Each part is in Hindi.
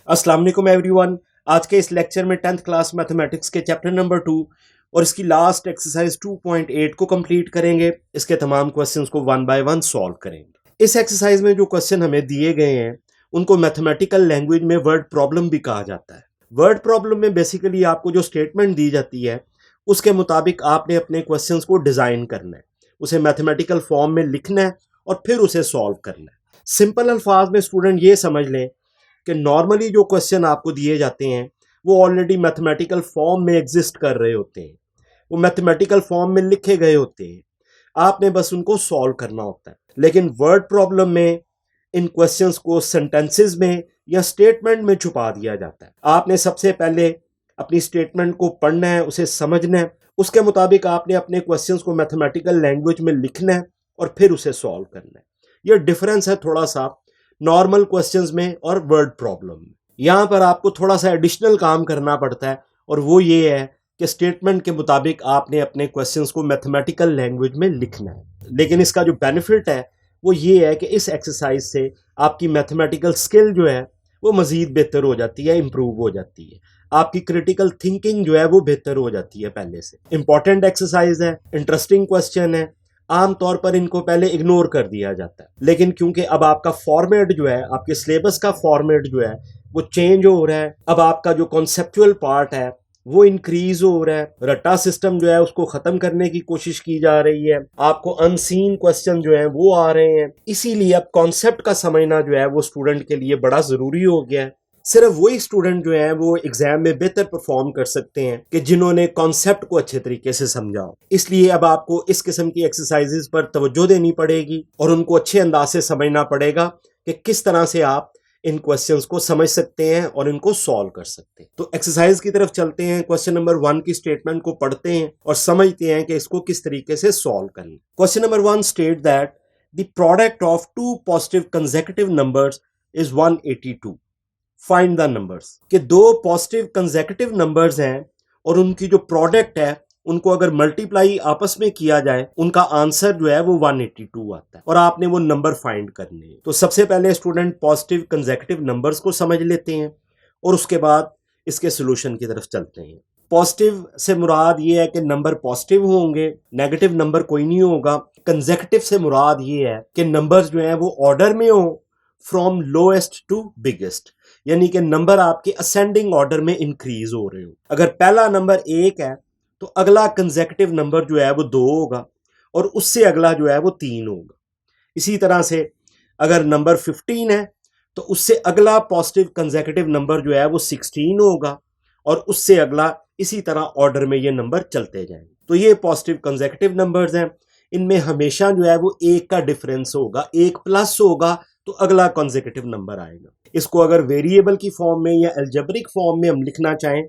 अस्सलाम वालेकुम एवरीवन। आज के इस लेक्चर में 10th क्लास मैथमेटिक्स के चैप्टर नंबर 2 और इसकी लास्ट एक्सरसाइज 2.8 को कंप्लीट करेंगे। इसके तमाम क्वेश्चंस को वन बाय वन सॉल्व करेंगे। इस एक्सरसाइज में जो क्वेश्चन हमें दिए गए हैं उनको मैथमेटिकल लैंग्वेज में वर्ड प्रॉब्लम भी कहा जाता है। वर्ड प्रॉब्लम में बेसिकली आपको जो स्टेटमेंट दी जाती है उसके मुताबिक आपने अपने क्वेश्चंस को डिज़ाइन करना है, उसे मैथमेटिकल फॉर्म में लिखना है और फिर उसे सॉल्व करना है। सिंपल अल्फाज में स्टूडेंट ये समझ लें कि नॉर्मली जो क्वेश्चन आपको दिए जाते हैं वो ऑलरेडी मैथमेटिकल फॉर्म में एग्जिस्ट कर रहे होते हैं, वो मैथमेटिकल फॉर्म में लिखे गए होते हैं, आपने बस उनको सॉल्व करना होता है। लेकिन वर्ड प्रॉब्लम में इन क्वेश्चंस को सेंटेंसेस में या स्टेटमेंट में छुपा दिया जाता है। आपने सबसे पहले अपनी स्टेटमेंट को पढ़ना है, उसे समझना है, उसके मुताबिक आपने अपने क्वेश्चंस को मैथमेटिकल लैंग्वेज में लिखना है और फिर उसे सॉल्व करना है। यह डिफरेंस है थोड़ा सा नॉर्मल क्वेश्चंस में और वर्ड प्रॉब्लम में। यहाँ पर आपको थोड़ा सा एडिशनल काम करना पड़ता है और वो ये है कि स्टेटमेंट के मुताबिक आपने अपने क्वेश्चंस को मैथमेटिकल लैंग्वेज में लिखना है। लेकिन इसका जो बेनिफिट है वो ये है कि इस एक्सरसाइज से आपकी मैथमेटिकल स्किल जो है वो मज़ीद बेहतर हो जाती है, इम्प्रूव हो जाती है। आपकी क्रिटिकल थिंकिंग जो है वो बेहतर हो जाती है पहले से। इंपॉर्टेंट एक्सरसाइज है, इंटरेस्टिंग क्वेश्चन है, आमतौर पर इनको पहले इग्नोर कर दिया जाता है। लेकिन क्योंकि अब आपका फॉर्मेट जो है, आपके सिलेबस का फॉर्मेट जो है वो चेंज हो रहा है, अब आपका जो कॉन्सेप्चुअल पार्ट है वो इंक्रीज हो रहा है, रट्टा सिस्टम जो है उसको खत्म करने की कोशिश की जा रही है, आपको अनसीन क्वेश्चन जो है वो आ रहे हैं। इसीलिए अब कॉन्सेप्ट का समझना जो है वो स्टूडेंट के लिए बड़ा जरूरी हो गया है। सिर्फ वही स्टूडेंट जो है वो एग्जाम में बेहतर परफॉर्म कर सकते हैं कि जिन्होंने कॉन्सेप्ट को अच्छे तरीके से समझा हो। इसलिए अब आपको इस किस्म की एक्सरसाइजेज पर तवज्जो देनी पड़ेगी और उनको अच्छे अंदाज से समझना पड़ेगा कि किस तरह से आप इन क्वेश्चंस को समझ सकते हैं और इनको सॉल्व कर सकते हैं। तो एक्सरसाइज की तरफ चलते हैं। क्वेश्चन नंबर 1 की स्टेटमेंट को पढ़ते हैं और समझते हैं कि इसको किस तरीके से सॉल्व करें। Question number 1 state that the product of two positive consecutive numbers is 182। Find the numbers. कि दो पॉजिटिव कंसेक्यूटिव नंबर्स हैं और उनकी जो प्रोडक्ट है उनको अगर मल्टीप्लाई आपस में किया जाए उनका आंसर जो है वो 182 आता है और आपने वो नंबर फाइंड करने हैं। तो सबसे पहले स्टूडेंट पॉजिटिव कंसेक्यूटिव नंबर्स को समझ लेते हैं और उसके बाद इसके सोल्यूशन की तरफ चलते हैं। पॉजिटिव से मुराद ये है कि नंबर पॉजिटिव होंगे, नेगेटिव नंबर कोई नहीं होगा। कंसेक्यूटिव से मुराद ये है कि नंबर्स जो हैं वो ऑर्डर में हो, फ्रॉम लोएस्ट टू बिगेस्ट, यानी कि नंबर आपके असेंडिंग ऑर्डर में इंक्रीज हो रहे हो। अगर पहला नंबर 1 है तो अगला कंसेक्यूटिव नंबर जो है वो 2 होगा और उससे अगला जो है वो 3 होगा। इसी तरह से अगर नंबर 15 है तो उससे अगला पॉजिटिव कंसेक्यूटिव नंबर जो है वो 16 होगा और उससे अगला, इसी तरह ऑर्डर में ये नंबर चलते जाएंगे। तो ये पॉजिटिव कंसेक्यूटिव नंबर्स हैं, इनमें हमेशा जो है वो 1 का डिफरेंस होगा, 1 प्लस होगा तो अगला कंसेक्यूटिव नंबर आएगा। इसको अगर वेरिएबल की फॉर्म में या अलजेब्रिक फॉर्म में हम लिखना चाहें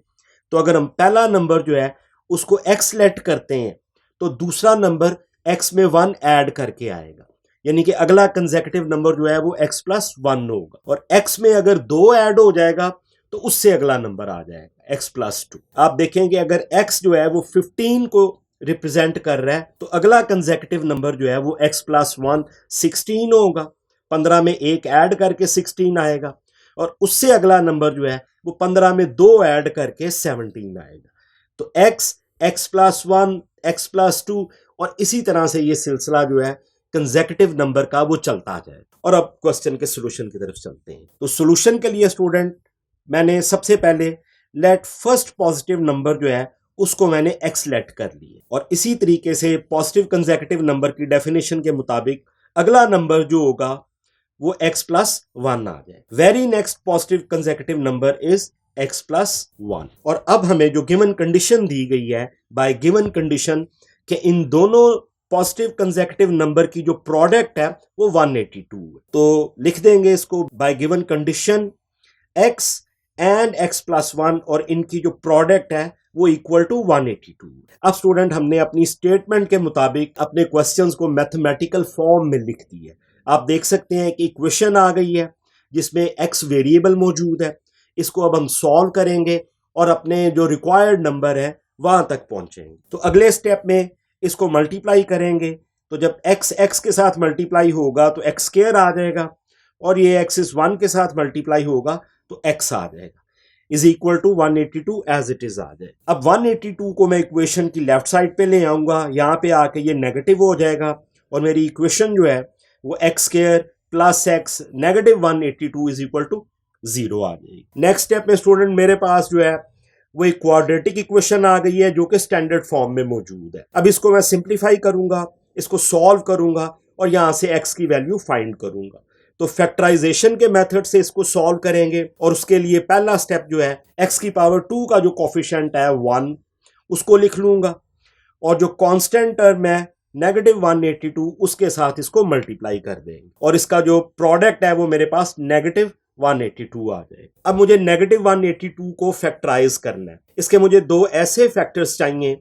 तो अगर हम पहला नंबर जो है उसको x लेट करते हैं तो दूसरा नंबर x में 1 ऐड करके आएगा, यानी कि अगला कंसेक्यूटिव नंबर जो है वो x प्लस 1 होगा और x में अगर 2 ऐड हो जाएगा तो उससे अगला नंबर आ जाएगा x प्लस 2। आप देखेंगे अगर x जो है वो 15 को रिप्रेजेंट कर रहा है तो अगला कंसेक्यूटिव नंबर जो है वो x प्लस 1 16 होगा, 15 में 1 ऐड करके 16 आएगा और उससे अगला नंबर जो है वो 15 में 2 ऐड करके 17 आएगा। तो x प्लस 1, x प्लस 2 और इसी तरह से ये सिलसिला जो है कंसेक्यूटिव नंबर का वो चलता जाए। और अब क्वेश्चन के सोल्यूशन की तरफ चलते हैं। तो सोल्यूशन के लिए स्टूडेंट मैंने सबसे पहले लेट फर्स्ट पॉजिटिव नंबर जो है उसको मैंने x लेट कर लिया और इसी तरीके से पॉजिटिव कंसेक्यूटिव नंबर की डेफिनेशन के मुताबिक अगला नंबर जो होगा वो x प्लस 1 आ जाए। Very next positive consecutive number is x plus 1 और अब हमें जो गिवन कंडीशन दी गई है बाय गिवन कंडीशन कि इन दोनों पॉजिटिव कंसेक्यूटिव नंबर की जो प्रोडक्ट है वो 182 है, तो लिख देंगे इसको bye given condition x and x plus 1 और इनकी जो प्रोडक्ट है वो इक्वल टू 182। अब स्टूडेंट हमने अपनी स्टेटमेंट के मुताबिक अपने क्वेश्चंस को मैथमेटिकल फॉर्म में लिख दी है। आप देख सकते हैं कि इक्वेशन आ गई है जिसमें x वेरिएबल मौजूद है। इसको अब हम सॉल्व करेंगे और अपने जो रिक्वायर्ड नंबर है वहां तक पहुंचेंगे। तो अगले स्टेप में इसको मल्टीप्लाई करेंगे तो जब x के साथ मल्टीप्लाई होगा तो x स्क्वायर आ जाएगा और ये x इज 1 के साथ मल्टीप्लाई होगा तो x आ जाएगा is equal to 182 as it is आ जाए। अब 182 को मैं इक्वेशन की लेफ्ट साइड पे ले आऊंगा, यहाँ पे आके ये नेगेटिव हो जाएगा और मेरी इक्वेशन जो है वो x square plus x negative 182 is equal to 0 आ जाएगी। नेक्स्ट स्टेप में स्टूडेंट मेरे पास जो है वो एक क्वाड्रेटिक इक्वेशन आ गई है जो कि स्टैंडर्ड फॉर्म में मौजूद है। अब इसको मैं सिंप्लीफाई करूंगा, इसको सॉल्व करूंगा और यहां से x की वैल्यू फाइंड करूंगा। तो फैक्टराइजेशन के मेथड से इसको सॉल्व करेंगे और उसके लिए पहला स्टेप जो है x की पावर 2 का जो कोफिशिएंट है 1 उसको लिख लूंगा और जो कांस्टेंट टर्म है नेगेटिव 182 उसके साथ इसको मल्टीप्लाई कर देंगे और इसका जो प्रोडक्ट है वो मेरे पास नेगेटिव 182 आ जाए। अब मुझे नेगेटिव 182 को फैक्टराइज करना है। इसके मुझे दो ऐसे फैक्टर्स चाहिए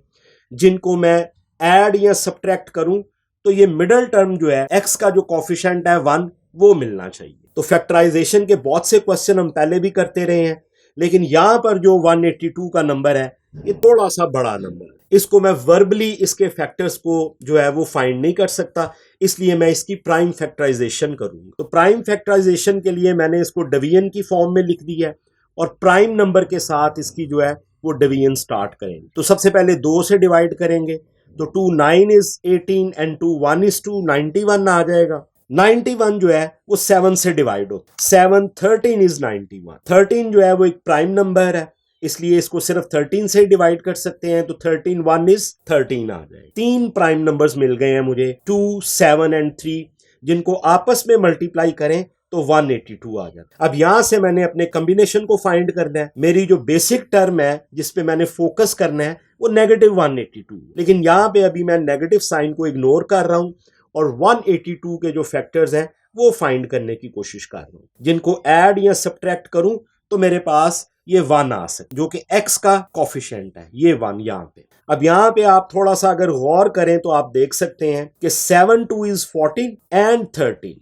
जिनको मैं ऐड या सब्ट्रैक्ट करूं तो ये मिडल टर्म जो है x का जो कोफिशिएंट है 1 वो मिलना चाहिए। तो फैक्टराइजेशन के बहुत से क्वेश्चन हम पहले भी करते रहे हैं, लेकिन यहां पर जो 182 का नंबर है ये थोड़ा सा बड़ा नंबर है। इसको मैं वर्बली इसके फैक्टर्स को जो है वो फाइंड नहीं कर सकता, इसलिए मैं इसकी प्राइम फैक्टराइजेशन करूंगा। तो प्राइम फैक्टराइजेशन के लिए मैंने इसको डिवीजन की फॉर्म में लिख दिया है और प्राइम नंबर के साथ इसकी जो है वो डिवीजन स्टार्ट करेंगे। तो सबसे पहले 2 से डिवाइड करेंगे तो 2 9 इज 18 एंड 2 1 इज 2 91 आ जाएगा। 91 जो है वो 7 से डिवाइड होता है, 7 13 इज 91। 13 जो है वो एक प्राइम नंबर है इसलिए इसको सिर्फ 13 से डिवाइड कर सकते हैं, तो 13 1 इज 13 आ जाए। 3 प्राइम नंबर्स मिल गए हैं मुझे 2 7 एंड 3 जिनको आपस में मल्टीप्लाई करें तो 182 आ जाता। अब यहां से मैंने अपने कॉम्बिनेशन को फाइंड करना है। मेरी जो बेसिक टर्म है जिसपे मैंने फोकस करना है वो नेगेटिव 182, लेकिन यहां पे अभी मैं नेगेटिव साइन को इग्नोर कर रहा हूं और 182 के जो फैक्टर्स हैं वो फाइंड करने की कोशिश कर रहा हूं। जिनको ऐड या सब्ट्रैक्ट करूं तो मेरे पास ये 1 आ सकता जो कि x का कोफिशिएंट है, ये 1 यहां पे। अब यहां पे आप थोड़ा सा अगर गौर करें तो आप देख सकते हैं कि 7 2 इज 14 एंड 13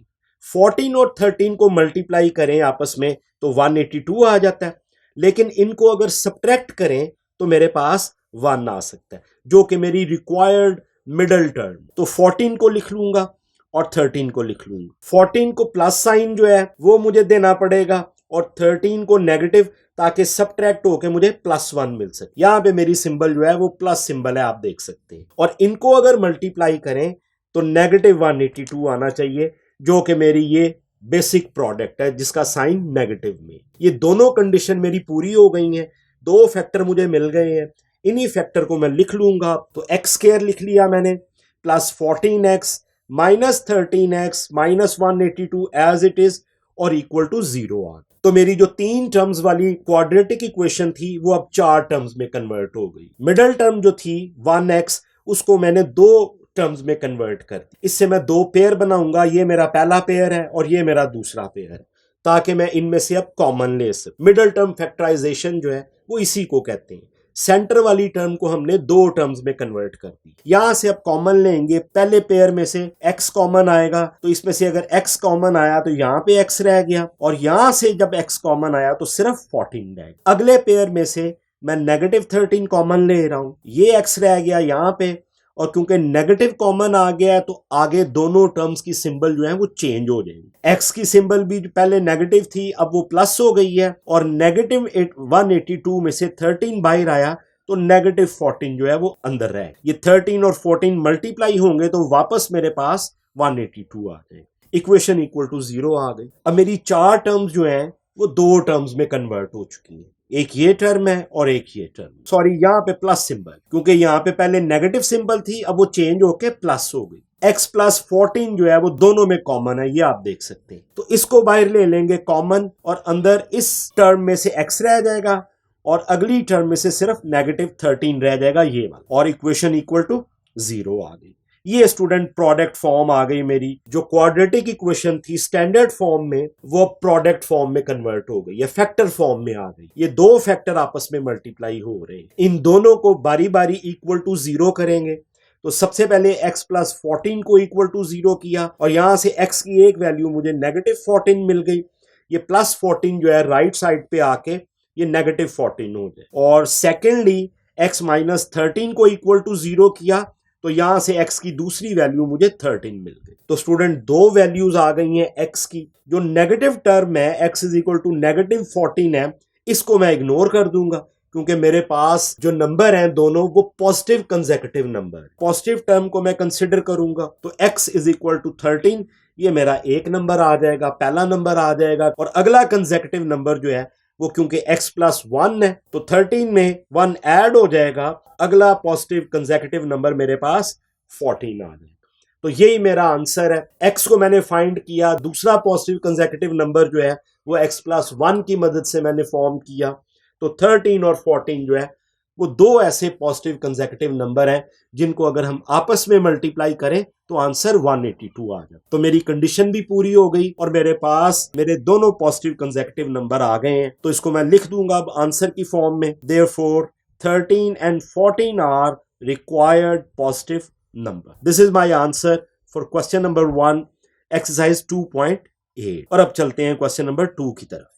14 और 13 को मल्टीप्लाई करें आपस में तो 182 आ जाता है, लेकिन इनको अगर सब्ट्रैक्ट करें तो मेरे पास 1 आ सकता है जो कि मेरी रिक्वायर्ड मिडल टर्म। तो 14 को लिख लूंगा और 13 को लिख लूंगा। 14 को प्लस साइन जो है वो मुझे देना पड़ेगा और 13 को नेगेटिव, ताकि सब्ट्रैक्ट होके मुझे +1 मिल सके। यहां पे मेरी सिंबल जो है वो प्लस सिंबल है, आप देख सकते हैं। और इनको अगर मल्टीप्लाई करें तो नेगेटिव 182 आना चाहिए जो कि मेरी ये बेसिक प्रोडक्ट है जिसका साइन नेगेटिव में। ये दोनों कंडीशन मेरी पूरी हो गई हैं, 2 फैक्टर मुझे मिल गए हैं। इन्हीं फैक्टर को मैं लिख लूंगा। तो एक्स स्क्वायर लिख लिया मैंने plus 14x minus 13x minus 182 as it is और इक्वल टू 0 आ। तो मेरी जो 3 टर्म्स वाली क्वाड्रेटिक इक्वेशन थी वो अब 4 टर्म्स में कन्वर्ट हो गई। मिडल टर्म जो थी 1x उसको मैंने 2 टर्म्स में कन्वर्ट कर दी। इससे मैं 2 पेयर बनाऊंगा, ये मेरा पहला पेयर है और ये मेरा दूसरा पेयर है, ताकि मैं इनमें से अब कॉमन ले सकूं। मिडल टर्म फैक्टराइजेशन जो है वो इसी को कहते हैं। सेंटर वाली टर्म को हमने 2 टर्म्स में कन्वर्ट कर दी। यहां से अब कॉमन लेंगे, पहले पेयर में से x कॉमन आएगा तो इसमें से अगर x कॉमन आया तो यहां पे x रह गया और यहां से जब x कॉमन आया तो सिर्फ 14 रह गया। अगले पेयर में से मैं नेगेटिव 13 कॉमन ले रहा हूं, ये x रह गया यहां पे और क्योंकि नेगेटिव कॉमन आ गया है तो आगे दोनों टर्म्स की सिंबल जो है वो चेंज हो जाएंगी। x की सिंबल भी पहले नेगेटिव थी अब वो प्लस हो गई है और नेगेटिव 182 में से 13 बाहर आया तो नेगेटिव 14 जो है वो अंदर रहे। ये 13 और 14 मल्टीप्लाई होंगे तो वापस मेरे पास 182 आ जाए। इक्वेशन इक्वल टू 0 आ गई। अब मेरी 4 टर्म्स जो हैं वो 2 टर्म्स में कन्वर्ट हो चुकी हैं, एक ये टर्म है और एक ये टर्म। सॉरी, यहां पे प्लस सिंबल, क्योंकि यहां पे पहले नेगेटिव सिंबल थी अब वो चेंज होके प्लस हो गई। x प्लस 14 जो है वो दोनों में कॉमन है, ये आप देख सकते हैं। तो इसको बाहर ले लेंगे कॉमन और अंदर इस टर्म में से x रह जाएगा और अगली टर्म में से सिर्फ नेगेटिव 13 रह जाएगा ये वाला, और इक्वेशन इक्वल टू 0 आ गई। ये स्टूडेंट प्रोडक्ट फॉर्म आ गई मेरी। जो क्वाड्रेटिक इक्वेशन थी स्टैंडर्ड फॉर्म में वो प्रोडक्ट फॉर्म में कन्वर्ट हो गई, ये फैक्टर फॉर्म में आ गई। ये 2 फैक्टर आपस में मल्टीप्लाई हो रहे हैं। इन दोनों को बारी बारी इक्वल टू 0 करेंगे। तो सबसे पहले x प्लस 14 को इक्वल टू 0 किया और यहां से x की एक वैल्यू मुझे नेगेटिव 14 मिल गई। ये प्लस 14 जो है राइट साइड पे आके ये नेगेटिव 14 हो जाए। और सेकेंडली x माइनस 13 को इक्वल टू 0 किया तो यहां से x की दूसरी वैल्यू मुझे 13 मिल गई। तो स्टूडेंट दो वैल्यूज आ गई हैं x की। जो नेगेटिव टर्म है x इज इक्वल टू -14 है, इसको मैं इग्नोर कर दूंगा क्योंकि मेरे पास जो नंबर हैं दोनों वो positive consecutive number. Positive term को मैं कंसिडर करूंगा तो x इज इक्वल टू 13, ये मेरा एक नंबर आ जाएगा, पहला नंबर आ जाएगा। और अगला कंसेक्यूटिव नंबर जो है वो क्योंकि x प्लस 1 है तो 13 में 1 ऐड हो जाएगा, अगला पॉजिटिव कंसेक्यूटिव नंबर मेरे पास 14 आ जाएगा। तो यही मेरा आंसर है। x को मैंने फाइंड किया, दूसरा पॉजिटिव कंसेक्यूटिव नंबर जो है वो x प्लस 1 की मदद से मैंने फॉर्म किया। तो 13 और 14 जो है वो दो ऐसे पॉजिटिव कंसेक्यूटिव नंबर हैं जिनको अगर हम आपस में मल्टीप्लाई करें तो आंसर 182 आ जाए। तो मेरी कंडीशन भी पूरी हो गई और मेरे पास मेरे दोनों पॉजिटिव कंसेक्यूटिव नंबर आ गए हैं। तो इसको मैं लिख दूंगा अब आंसर की फॉर्म में। Therefore 13 and 14 are required positive number. This is my answer for question number 1 exercise 2.8। और अब चलते हैं क्वेश्चन नंबर 2 की तरफ।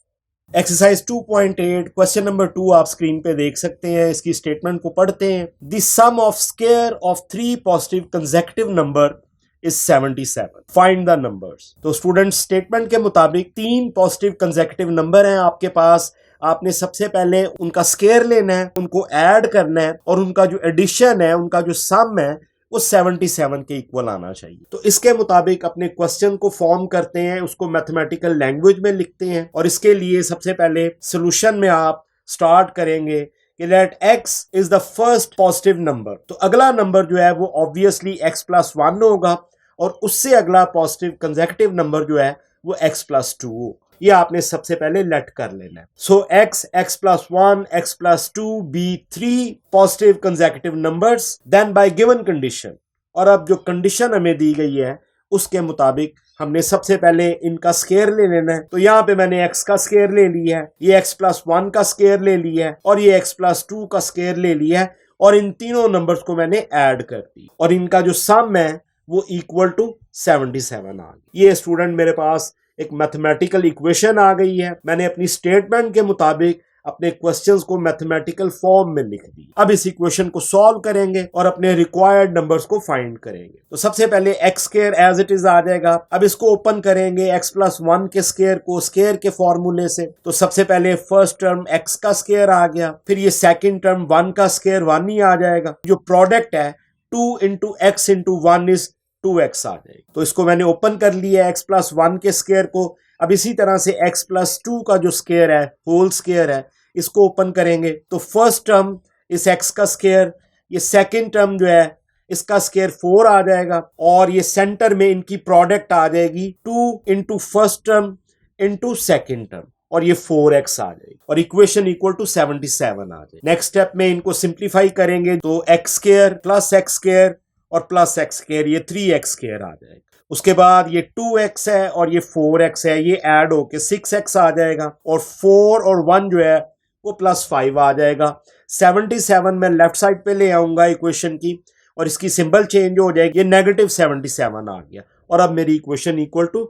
एक्सरसाइज 2.8 क्वेश्चन नंबर 2 आप स्क्रीन पे देख सकते हैं। इसकी स्टेटमेंट को पढ़ते हैं। The sum of square of 3 positive consecutive number is 77, find the numbers. तो स्टूडेंट स्टेटमेंट के मुताबिक 3 पॉजिटिव कंसेक्यूटिव नंबर हैं आपके पास। आपने सबसे पहले उनका स्क्वायर लेना है, उनको ऐड करना है और उनका जो एडिशन है, उनका जो सम है वो 77 के इक्वल आना चाहिए। तो इसके मुताबिक अपने क्वेश्चन को फॉर्म करते हैं, उसको मैथमेटिकल लैंग्वेज में लिखते हैं। और इसके लिए सबसे पहले सॉल्यूशन में आप स्टार्ट करेंगे कि let x is the first positive number. तो अगला नंबर जो है वो ऑब्वियसली x प्लस 1 होगा और उससे अगला पॉजिटिव कंसेक्यूटिव नंबर जो है वो x प्लस 2 होगा। ये आपने सबसे पहले लेट कर लेना है। So x plus 1, x plus 2 be 3 positive consecutive numbers then by given condition. और अब जो कंडीशन हमें दी गई है उसके मुताबिक हमने सबसे पहले इनका स्क्वायर ले लेना है। तो यहाँ पे मैंने x का स्क्वायर ले लिया है, ये x प्लस 1 का स्क्वायर ले लिया है और ये x प्लस 2 का स्क्वायर ले लिया है और इन तीनों नंबर्स को मैंने ऐड कर दी और इनका जो सम है वो इक्वल टू 77 आ गई। ये स्टूडेंट मेरे पास एक मैथमेटिकल इक्वेशन आ गई है। मैंने अपनी स्टेटमेंट के मुताबिक अपने क्वेश्चंस को मैथमेटिकल फॉर्म में लिख दी। अब इस इक्वेशन को सॉल्व करेंगे और अपने रिक्वायर्ड नंबर्स को फाइंड करेंगे। तो सबसे पहले x square as it is आ जाएगा। अब इसको ओपन करेंगे x प्लस 1 के स्क्वायर को स्क्वायर के फॉर्मूले से। तो सबसे पहले फर्स्ट टर्म x का स्क्वायर आ गया, फिर ये सेकंड टर्म 1 का स्क्वायर 1 ही आ जाएगा। जो प्रोडक्ट है 2 into x into 1 is 2x आ जाएगी। तो इसको मैंने ओपन कर लिया x प्लस 1 के स्क्वायर को। अब इसी तरह से x प्लस 2 का जो स्क्वायर है, होल स्क्वायर है, इसको ओपन करेंगे तो फर्स्ट टर्म इस x का स्क्वायर, ये सेकंड टर्म जो है इसका स्क्वायर 4 आ जाएगा और ये सेंटर में इनकी प्रोडक्ट आ जाएगी 2 into first term into second term और ये 4x आ जाएगी और इक्वेशन इक्वल टू 77 आ जाएगी। नेक्स्ट स्टेप में इनको सिंप्लीफाई करेंगे तो x square plus x square और प्लस x स्क्वायर, ये 3x स्क्वायर आ जाएगा। उसके बाद ये 2x है और ये 4x है, ये ऐड होके 6x आ जाएगा और 4 और 1 जो है वो प्लस 5 आ जाएगा। 77 में लेफ्ट साइड पे ले आऊंगा इक्वेशन की और इसकी सिंबल चेंज हो जाएगी, ये नेगेटिव 77 आ गया और अब मेरी इक्वेशन इक्वल टू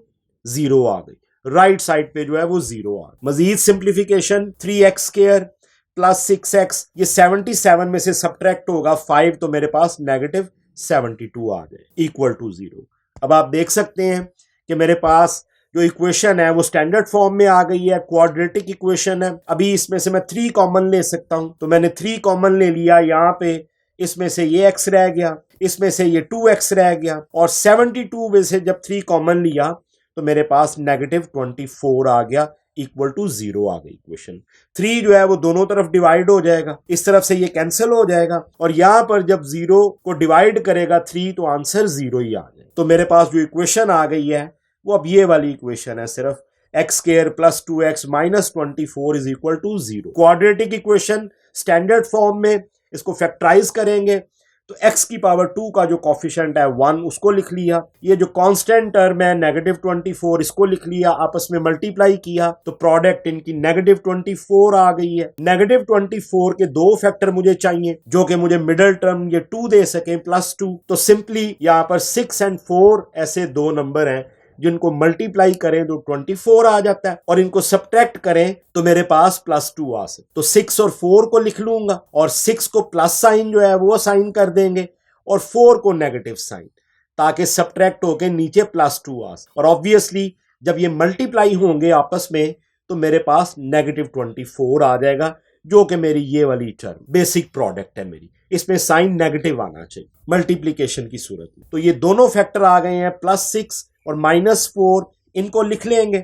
0 आ गई। राइट साइड पे जो है वो 0 आ गई। मजीद simplification 3x square plus 6x, ये 77 में से सब्ट्रैक्ट होगा 5 तो मेरे पास नेगेटिव 72 आ जाए इक्वल टू 0। अब आप देख सकते हैं कि मेरे पास जो इक्वेशन है वो स्टैंडर्ड फॉर्म में आ गई है, क्वाड्रेटिक इक्वेशन है। अभी इसमें से मैं 3 कॉमन ले सकता हूं तो मैंने 3 कॉमन ले लिया। यहाँ पे इसमें से ये x रह गया, इसमें से ये 2x रह गया और 72 में से जब 3 कॉमन लिया तो मेरे पास नेगेटिव 24 आ गया इक्वल टू 0 आ गई इक्वेशन। 3 जो है वो दोनों तरफ डिवाइड हो जाएगा, इस तरफ से ये कैंसिल हो जाएगा और यहां पर जब 0 को डिवाइड करेगा 3 तो आंसर 0 ही आ जाए। तो मेरे पास जो इक्वेशन आ गई है वो अब ये वाली इक्वेशन है, सिर्फ x square plus 2x minus 24 is equal to 0। Quadratic equation standard form में इसको फैक्टराइज करेंगे तो x की पावर 2 का जो कॉफिशिएंट है 1 उसको लिख लिया, ये जो कांस्टेंट टर्म है नेगेटिव 24 इसको लिख लिया, आपस में मल्टीप्लाई किया तो प्रोडक्ट इनकी नेगेटिव 24 आ गई है। नेगेटिव 24 के 2 फैक्टर मुझे चाहिए जो कि मुझे मिडिल टर्म ये 2 दे सके प्लस 2। तो सिंपली यहाँ पर 6 और 4 ऐसे 2 नंबर हैं जिनको मल्टीप्लाई करें तो 24 आ जाता है और इनको सब्ट्रैक्ट करें तो मेरे पास प्लस 2 आ सकता। तो 6 और 4 को लिख लूंगा और 6 को प्लस साइन जो है वो साइन कर देंगे और 4 को नेगेटिव साइन, ताकि सब्ट्रैक्ट होके नीचे +2 आ। और ऑब्वियसली जब ये मल्टीप्लाई होंगे आपस में तो मेरे पास -24 आ जाएगा, जो कि मेरी ये वाली टर्म बेसिक प्रोडक्ट है मेरी, इसमें साइन नेगेटिव आना चाहिए मल्टीप्लीकेशन की सूरत में। तो ये दोनों फैक्टर आ गए हैं, +6 और -4, इनको लिख लेंगे।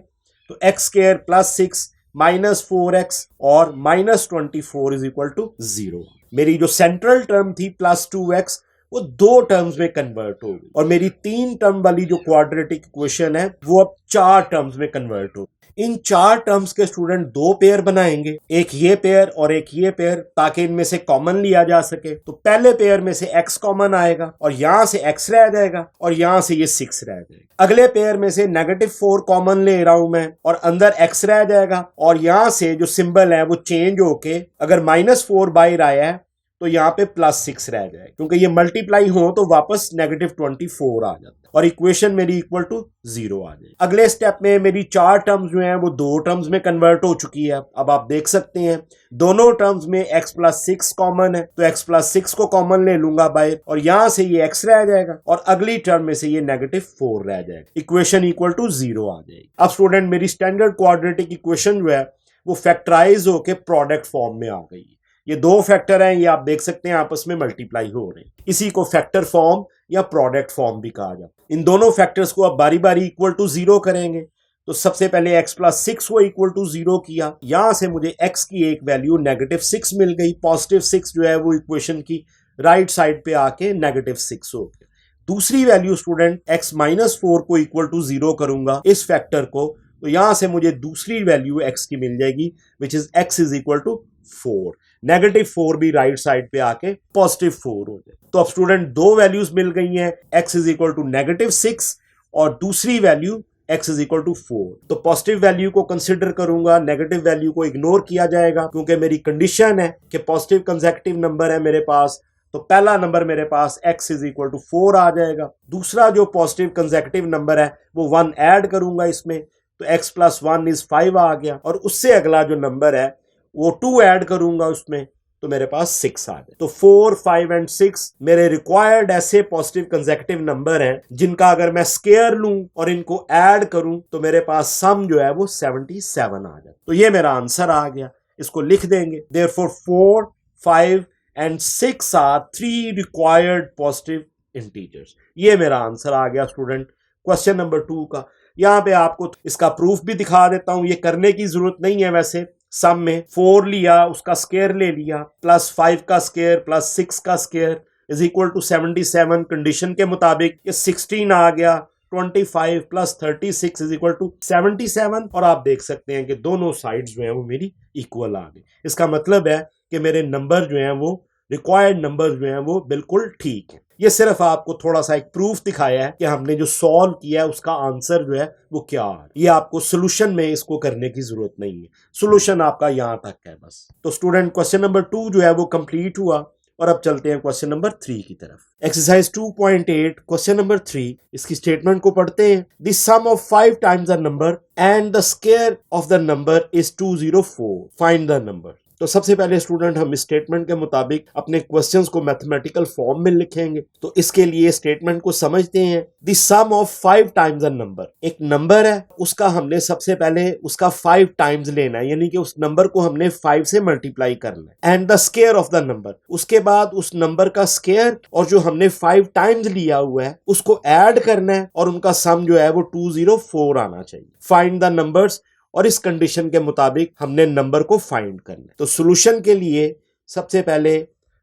तो x² + 6 -4x और -24 = 0। मेरी जो सेंट्रल टर्म थी +2x वो 2 टर्म्स में कन्वर्ट हो गई, और मेरी 3 टर्म वाली जो क्वाड्रेटिक इक्वेशन है वो अब 4 टर्म्स में कन्वर्ट हो। इन 4 टर्म्स के स्टूडेंट 2 पेयर बनाएंगे, एक ये पेयर और एक ये पेयर, ताकि इनमें से कॉमन लिया जा सके। तो पहले पेयर में से x कॉमन आएगा और यहां से x रह जाएगा और यहां से ये 6 रह जाएगा। अगले पेयर में से -4 कॉमन ले रहा हूं मैं और अंदर x रह जाएगा, और यहां से जो सिंबल है वो चेंज होके अगर -4 बाहर आया है तो यहाँ पे +6 रह जाए, क्योंकि ये मल्टीप्लाई हो तो वापस -24 आ जाता है और इक्वेशन मेरी इक्वल टू 0 आ जाए। अगले स्टेप में मेरी 4 टर्म्स जो हैं वो 2 टर्म्स में कन्वर्ट हो चुकी है। अब आप देख सकते हैं दोनों टर्म्स में x + 6 कॉमन है, तो x + 6 को कॉमन ले लूंगा बाहर और यहां से ये x रह जाएगा और अगली टर्म में से ये -4 रह जाएगा, इक्वेशन इक्वल टू 0 आ जाएगी। अब स्टूडेंट मेरी स्टैंडर्ड क्वाड्रेटिक इक्वेशन जो है वो फैक्टराइज होकर प्रोडक्ट फॉर्म में आ गई है। ये 2 फैक्टर हैं, ये आप देख सकते हैं आपस में मल्टीप्लाई हो रहे हैं। इसी को फैक्टर फॉर्म या प्रोडक्ट फॉर्म भी कहा जाता है। इन दोनों फैक्टर्स को अब बारी बारी इक्वल टू 0 करेंगे। तो सबसे पहले x + 6 को इक्वल टू 0 किया, यहां से मुझे x की एक वैल्यू -6 मिल गई। +6 जो है वो इक्वेशन की राइट साइड पे आके -6 हो गया। दूसरी वैल्यू स्टूडेंट x - 4 को इक्वल टू 0 करूंगा इस फैक्टर को, तो यहां से मुझे दूसरी वैल्यू x की मिल जाएगी, विच इज x = 4। -4 भी राइट साइड पे आके +4 हो जाए। तो अब स्टूडेंट 2 वैल्यूज मिल गई हैं, x = -6 और दूसरी वैल्यू x = 4। तो पॉजिटिव वैल्यू को कंसिडर करूंगा, नेगेटिव वैल्यू को इग्नोर किया जाएगा, क्योंकि मेरी कंडीशन है कि पॉजिटिव कंसेक्यूटिव नंबर है मेरे पास। तो पहला नंबर मेरे पास x = 4 आ जाएगा। दूसरा जो पॉजिटिव कंसेक्यूटिव नंबर है वो 1 ऐड करूंगा इसमें, तो x + 1 = 5 आ गया, और उससे अगला जो नंबर है वो 2 ऐड करूंगा उसमें, तो मेरे पास 6 आ जाए। तो 4, 5 एंड 6 मेरे रिक्वायर्ड ऐसे पॉजिटिव कंसेक्यूटिव नंबर हैं जिनका अगर मैं स्क्वायर लूं और इनको ऐड करूं तो मेरे पास सम जो है वो 77 आ जाए। तो ये मेरा आंसर आ गया, इसको लिख देंगे। Therefore 4, 5 and 6 are 3 required positive integers. ये मेरा आंसर आ गया स्टूडेंट क्वेश्चन नंबर 2 का। यहां पे आपको इसका प्रूफ भी दिखा देता हूं, ये करने की जरूरत नहीं है वैसे। सम में 4 लिया, उसका स्क्वायर ले लिया, +5 का स्क्वायर +6 का स्क्वायर = 77। कंडीशन के मुताबिक ये 16 आ गया। 25 + 36 = 77, और आप देख सकते हैं कि दोनों साइड्स जो हैं वो मेरी इक्वल आ गई। इसका मतलब है कि मेरे नंबर जो हैं वो रिक्वायर्ड नंबर जो हैं वो बिल्कुल ठीक है। ये सिर्फ आपको थोड़ा सा एक प्रूफ दिखाया है कि हमने जो सॉल्व किया है उसका आंसर जो है वो क्या है। ये आपको सोल्यूशन में इसको करने की जरूरत नहीं है, सोल्यूशन आपका यहां तक है बस। तो स्टूडेंट क्वेश्चन नंबर 2 जो है वो कंप्लीट हुआ, और अब चलते हैं क्वेश्चन नंबर 3 की तरफ। एक्सरसाइज 2.8 क्वेश्चन नंबर 3, इसकी स्टेटमेंट को पढ़ते हैं। The sum of 5 times a number and the square of the number is 204, find the number. तो सबसे पहले स्टूडेंट हम इस स्टेटमेंट के मुताबिक अपने क्वेश्चंस को मैथमेटिकल फॉर्म में लिखेंगे। तो इसके लिए स्टेटमेंट को समझते हैं। The sum of 5 times a number, एक नंबर है उसका हमने सबसे पहले उसका 5 टाइम्स लेना है, यानी कि उस नंबर को हमने 5 से मल्टीप्लाई करना है। And the square of the number, उसके बाद उस नंबर का स्क्वायर और जो हमने 5 टाइम्स लिया हुआ है उसको ऐड करना है, और उनका सम जो है वो 204 आना चाहिए। फाइंड द नंबर्स, और इस कंडीशन के मुताबिक हमने नंबर को फाइंड करना है। तो सॉल्यूशन के लिए सबसे पहले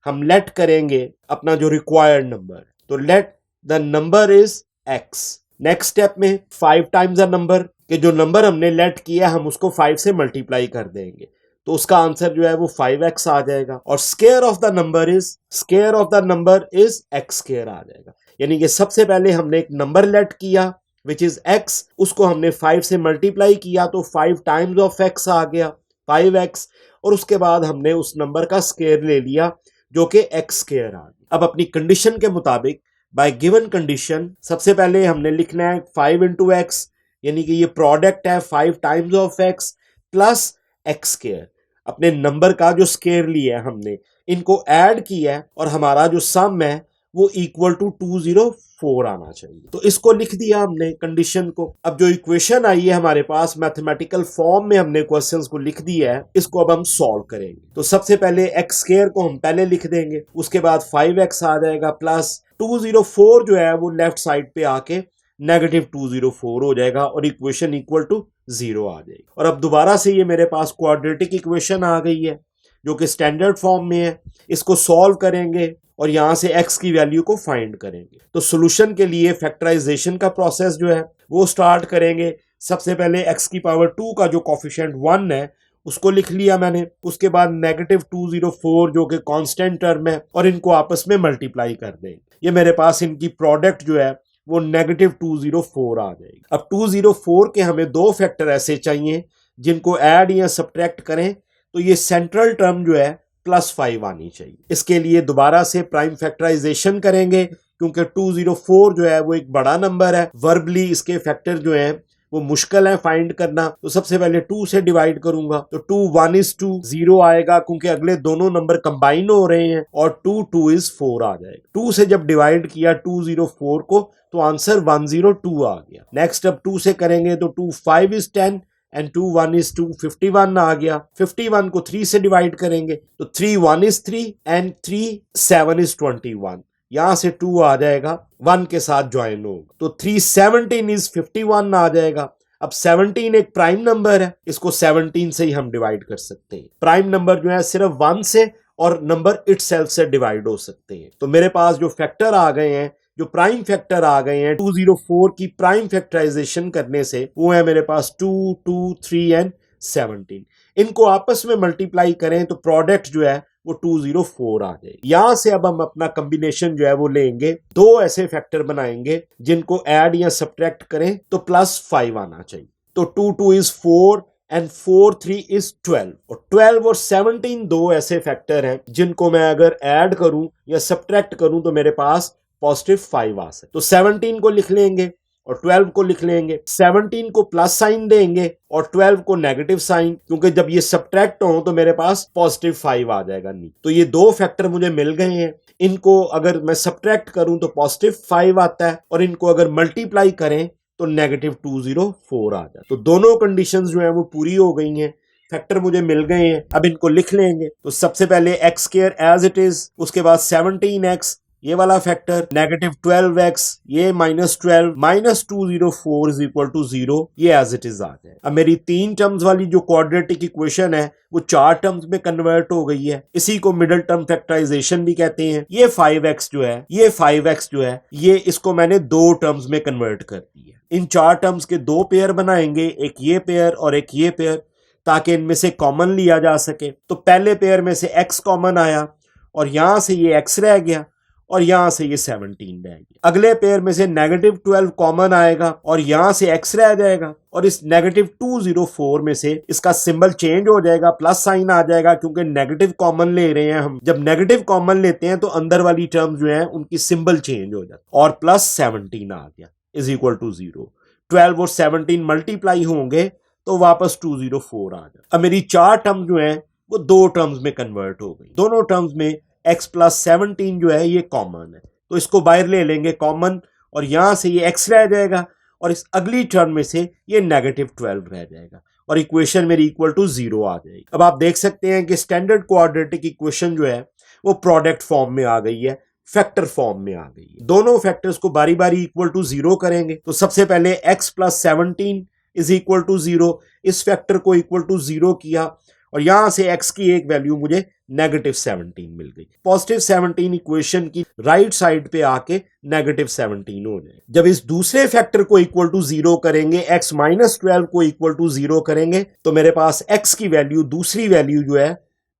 हम लेट करेंगे अपना जो रिक्वायर्ड नंबर, तो let the number is x। Next step में 5 टाइम्स अ नंबर के जो नंबर हमने लेट किया हम उसको 5 से मल्टीप्लाई कर देंगे, तो उसका आंसर जो है वो 5x आ जाएगा। और square of the number is x square आ जाएगा। यानी कि सबसे पहले हमने एक नंबर लेट किया विच इज x, उसको हमने 5 से मल्टीप्लाई किया तो 5 टाइम्स ऑफ x आ गया 5x, और उसके बाद हमने उस नंबर का स्क्वायर ले लिया जो कि x स्क्वायर आ गया। अब अपनी कंडीशन के मुताबिक बाय गिवन कंडीशन सबसे पहले हमने लिखना है 5 × x, यानी कि ये प्रोडक्ट है 5 times of x plus x square. अपने नंबर का जो स्क्वायर लिया है हमने, इनको ऐड किया है और हमारा जो सम है वो इक्वल टू 204 आना चाहिए। तो इसको लिख दिया हमने कंडीशन को। अब जो इक्वेशन आई है हमारे पास मैथमेटिकल फॉर्म में हमने क्वेश्चंस को लिख दिया है, इसको अब हम सॉल्व करेंगे। तो सबसे पहले एक्स स्क्वायर को हम पहले लिख देंगे, उसके बाद 5x आ जाएगा प्लस 204 जो है वो लेफ्ट साइड पे आके नेगेटिव 204 हो जाएगा और इक्वेशन इक्वल टू 0 आ जाएगी। और अब दोबारा से ये मेरे पास क्वाड्रेटिक इक्वेशन आ गई है जो कि स्टैंडर्ड फॉर्म में है। इसको सॉल्व करेंगे और यहां से x की वैल्यू को फाइंड करेंगे। तो सॉल्यूशन के लिए फैक्टराइजेशन का प्रोसेस जो है वो स्टार्ट करेंगे। सबसे पहले x की पावर 2 का जो कोफिशिएंट 1 है उसको लिख लिया मैंने, उसके बाद नेगेटिव 204 जो कि कांस्टेंट टर्म है और इनको आपस में मल्टीप्लाई कर देंगे। ये मेरे पास इनकी प्रोडक्ट जो है वो नेगेटिव 204 आ जाएगी। अब 204 के हमें दो फैक्टर ऐसे चाहिए जिनको ऐड या सब्ट्रैक्ट करें तो ये सेंट्रल टर्म जो है +5 आनी चाहिए। इसके लिए दोबारा से प्राइम फैक्टराइजेशन करेंगे क्योंकि 204 जो है वो एक बड़ा नंबर है, वर्बली इसके फैक्टर जो है वो मुश्किल है फाइंड करना। तो सबसे पहले 2 से डिवाइड करूंगा तो 2 1 is 2 0 आएगा क्योंकि अगले दोनों नंबर कंबाइन हो रहे हैं और 2 2 is 4 आ जाएगा। 2 से जब डिवाइड किया 204 को तो आंसर 102 आ गया। नेक्स्ट अब 2 से करेंगे तो 2 5 is 10 एंड 2 1 is 2 51 आ गया। 51 को 3 से डिवाइड करेंगे तो 3 1 is 3 एंड 3 7 is 21। यहां से 2 आ जाएगा 1 के साथ ज्वाइन होगा तो 3 17 is 51 आ जाएगा। अब 17 एक प्राइम नंबर है, इसको 17 से ही हम डिवाइड कर सकते हैं। प्राइम नंबर जो है सिर्फ 1 से और नंबर इटसेल्फ से डिवाइड हो सकते हैं। तो मेरे पास जो फैक्टर आ गए हैं, जो प्राइम फैक्टर आ गए हैं 204 की प्राइम फैक्टराइजेशन करने से, वो है मेरे पास 2 2 3 एंड 17। इनको आपस में मल्टीप्लाई करें तो प्रोडक्ट जो है वो 204 आ जाएगी। यहां से अब हम अपना कॉम्बिनेशन जो है वो लेंगे, दो ऐसे फैक्टर बनाएंगे जिनको ऐड या सब्ट्रैक्ट करें तो +5 आना चाहिए। तो 2 2 is 4 एंड 4 3 is 12 और 12 और 17 दो ऐसे फैक्टर हैं जिनको मैं अगर ऐड करूं या सब्ट्रैक्ट करूं तो मेरे पास +5 आ सकते। तो 17 को लिख लेंगे और 12 को लिख लेंगे। 17 को प्लस साइन देंगे और 12 को नेगेटिव साइन, क्योंकि जब ये सब्ट्रैक्ट हो तो मेरे पास +5 आ जाएगा नहीं। तो ये दो फैक्टर मुझे मिल गए हैं। इनको अगर मैं सब्ट्रैक्ट करूं तो +5 आता है और इनको अगर मल्टीप्लाई करें तो नेगेटिव 204 आ जाए। तो दोनों कंडीशंस जो है वो पूरी हो गई हैं, फैक्टर मुझे मिल गए हैं। अब इनको लिख लेंगे। तो सबसे पहले x square as it is, उसके बाद 17x ये वाला फैक्टर, नेगेटिव 12x ये -12 -204 इज इक्वल टू 0, ये एज इट इज आ जाए। अब मेरी 3 टर्म्स वाली जो क्वाड्रेटिक इक्वेशन है वो 4 टर्म्स में कन्वर्ट हो गई है। इसी को मिडिल टर्म फैक्टराइजेशन भी कहते हैं। ये 5x जो है, ये 5x जो है, ये इसको मैंने 2 टर्म्स में कन्वर्ट कर दी है। इन 4 टर्म्स के 2 पेयर बनाएंगे, एक ये पेयर और एक ये पेयर, ताकि इनमें से कॉमन लिया जा सके। तो पहले पेयर में से x कॉमन आया और यहां से ये x रह गया और यहां से ये 17 रह गया। अगले पेयर में से -12 कॉमन आएगा और यहां से x रह जाएगा और इस -204 में से इसका सिंबल चेंज हो जाएगा, प्लस साइन आ जाएगा क्योंकि नेगेटिव कॉमन ले रहे हैं हम। जब नेगेटिव कॉमन लेते हैं तो अंदर वाली टर्म जो है उनकी सिंबल चेंज हो जाती है और +17 आ गया इज इक्वल टू 0। 12 और 17 मल्टीप्लाई होंगे तो वापस 204 आ जाए। अब मेरी 4 टर्म जो है वो 2 टर्म्स में कन्वर्ट हो गई। दोनों टर्म्स में x + 17 जो है ये कॉमन है, तो इसको बाहर ले लेंगे कॉमन और यहां से ये x रह जाएगा और इस अगली टर्म में से ये -12 रह जाएगा और इक्वेशन मेरी इक्वल टू 0 आ जाएगी। अब आप देख सकते हैं कि स्टैंडर्ड क्वाड्रेटिक इक्वेशन जो है वो प्रोडक्ट फॉर्म में आ गई है, फैक्टर फॉर्म में आ गई है। दोनों फैक्टर्स को बारी बारी इक्वल टू 0 करेंगे। तो सबसे पहले x + 17 इज इक्वल टू 0, इस फैक्टर को इक्वल टू 0 किया और यहां से x की एक वैल्यू मुझे -17 मिल गई। +17 इक्वेशन की राइट साइड पे आके -17 हो जाए। जब इस दूसरे फैक्टर को इक्वल टू 0 करेंगे, x - 12 को इक्वल टू 0 करेंगे तो मेरे पास x की वैल्यू, दूसरी वैल्यू जो है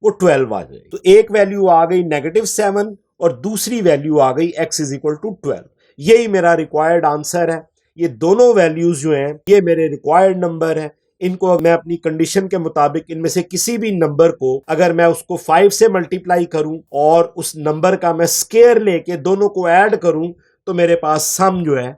वो 12 आ जाएगी। तो एक वैल्यू आ गई -7 और दूसरी वैल्यू आ गई x = 12। यही मेरा रिक्वायर्ड आंसर है। ये दोनों वैल्यूज जो हैं ये मेरे रिक्वायर्ड नंबर है। इनको मैं अपनी कंडीशन के मुताबिक इनमें से किसी भी नंबर को अगर मैं उसको 5 से मल्टीप्लाई करूं और उस नंबर का मैं स्क्वायर लेके दोनों को ऐड करूं तो मेरे पास सम जो है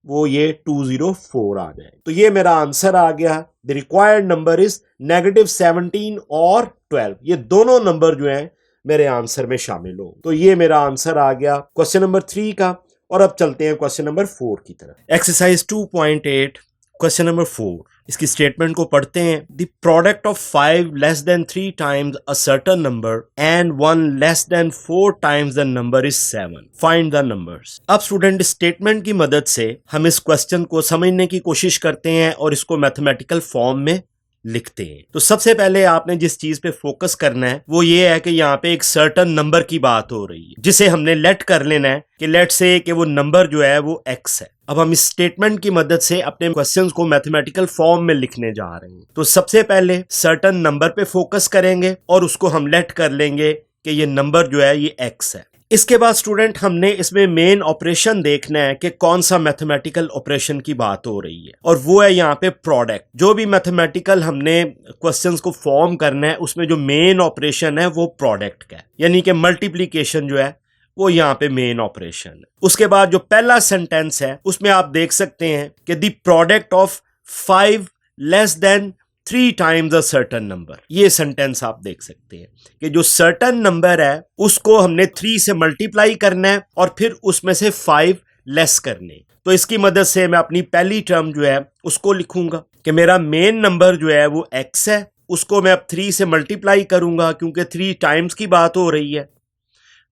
वो ये 204 आ जाए। तो ये मेरा आंसर आ गया। द रिक्वायर्ड नंबर इज -17 और 12। ये दोनों नंबर जो हैं मेरे आंसर में शामिल हो। तो ये मेरा आंसर आ गया क्वेश्चन नंबर 3 का। और अब चलते हैं क्वेश्चन नंबर 4 की तरफ। Exercise 2.8 question number 4। इसकी स्टेटमेंट को पढ़ते हैं। The product of 5 less than 3 times a certain number and 1 less than 4 times the number is 7। Find the numbers. अब स्टूडेंट स्टेटमेंट की मदद से हम इस क्वेश्चन को समझने की कोशिश करते हैं और इसको मैथमेटिकल फॉर्म में लिखते हैं। तो सबसे पहले आपने जिस चीज पे फोकस करना है वो ये है कि यहाँ पे एक सर्टेन नंबर की बात हो रही है, जिसे हमने लेट कर लेना है कि लेट से कि वो नंबर जो है वो x है। अब हम इस स्टेटमेंट की मदद से अपने क्वेश्चंस को मैथमेटिकल फॉर्म में लिखने जा रहे हैं। तो सबसे पहले सर्टेन नंबर पे फोकस करेंगे और उसको हम लेट कर लेंगे कि ये नंबर जो है ये x है। इसके बाद स्टूडेंट हमने इसमें मेन ऑपरेशन देखना है कि कौन सा मैथमेटिकल ऑपरेशन की बात हो रही है, और वो है यहाँ पे प्रोडक्ट। जो भी मैथमेटिकल हमने क्वेश्चंस को फॉर्म करना है उसमें जो मेन ऑपरेशन है वो प्रोडक्ट का है, यानी कि मल्टीप्लिकेशन जो है वो यहाँ पे मेन ऑपरेशन है। उसके बाद जो पहला सेंटेंस है उसमें आप देख सकते हैं कि the product of 5 less than 3 times a certain number. ये सेंटेंस आप देख सकते हैं कि जो सर्टेन नंबर है उसको हमने 3 से मल्टीप्लाई करना है और फिर उसमें से 5 लेस करने। तो इसकी मदद से मैं अपनी पहली टर्म जो है उसको लिखूंगा कि मेरा मेन नंबर जो है वो x है, उसको मैं अब 3 से मल्टीप्लाई करूंगा क्योंकि 3 टाइम्स की बात हो रही है,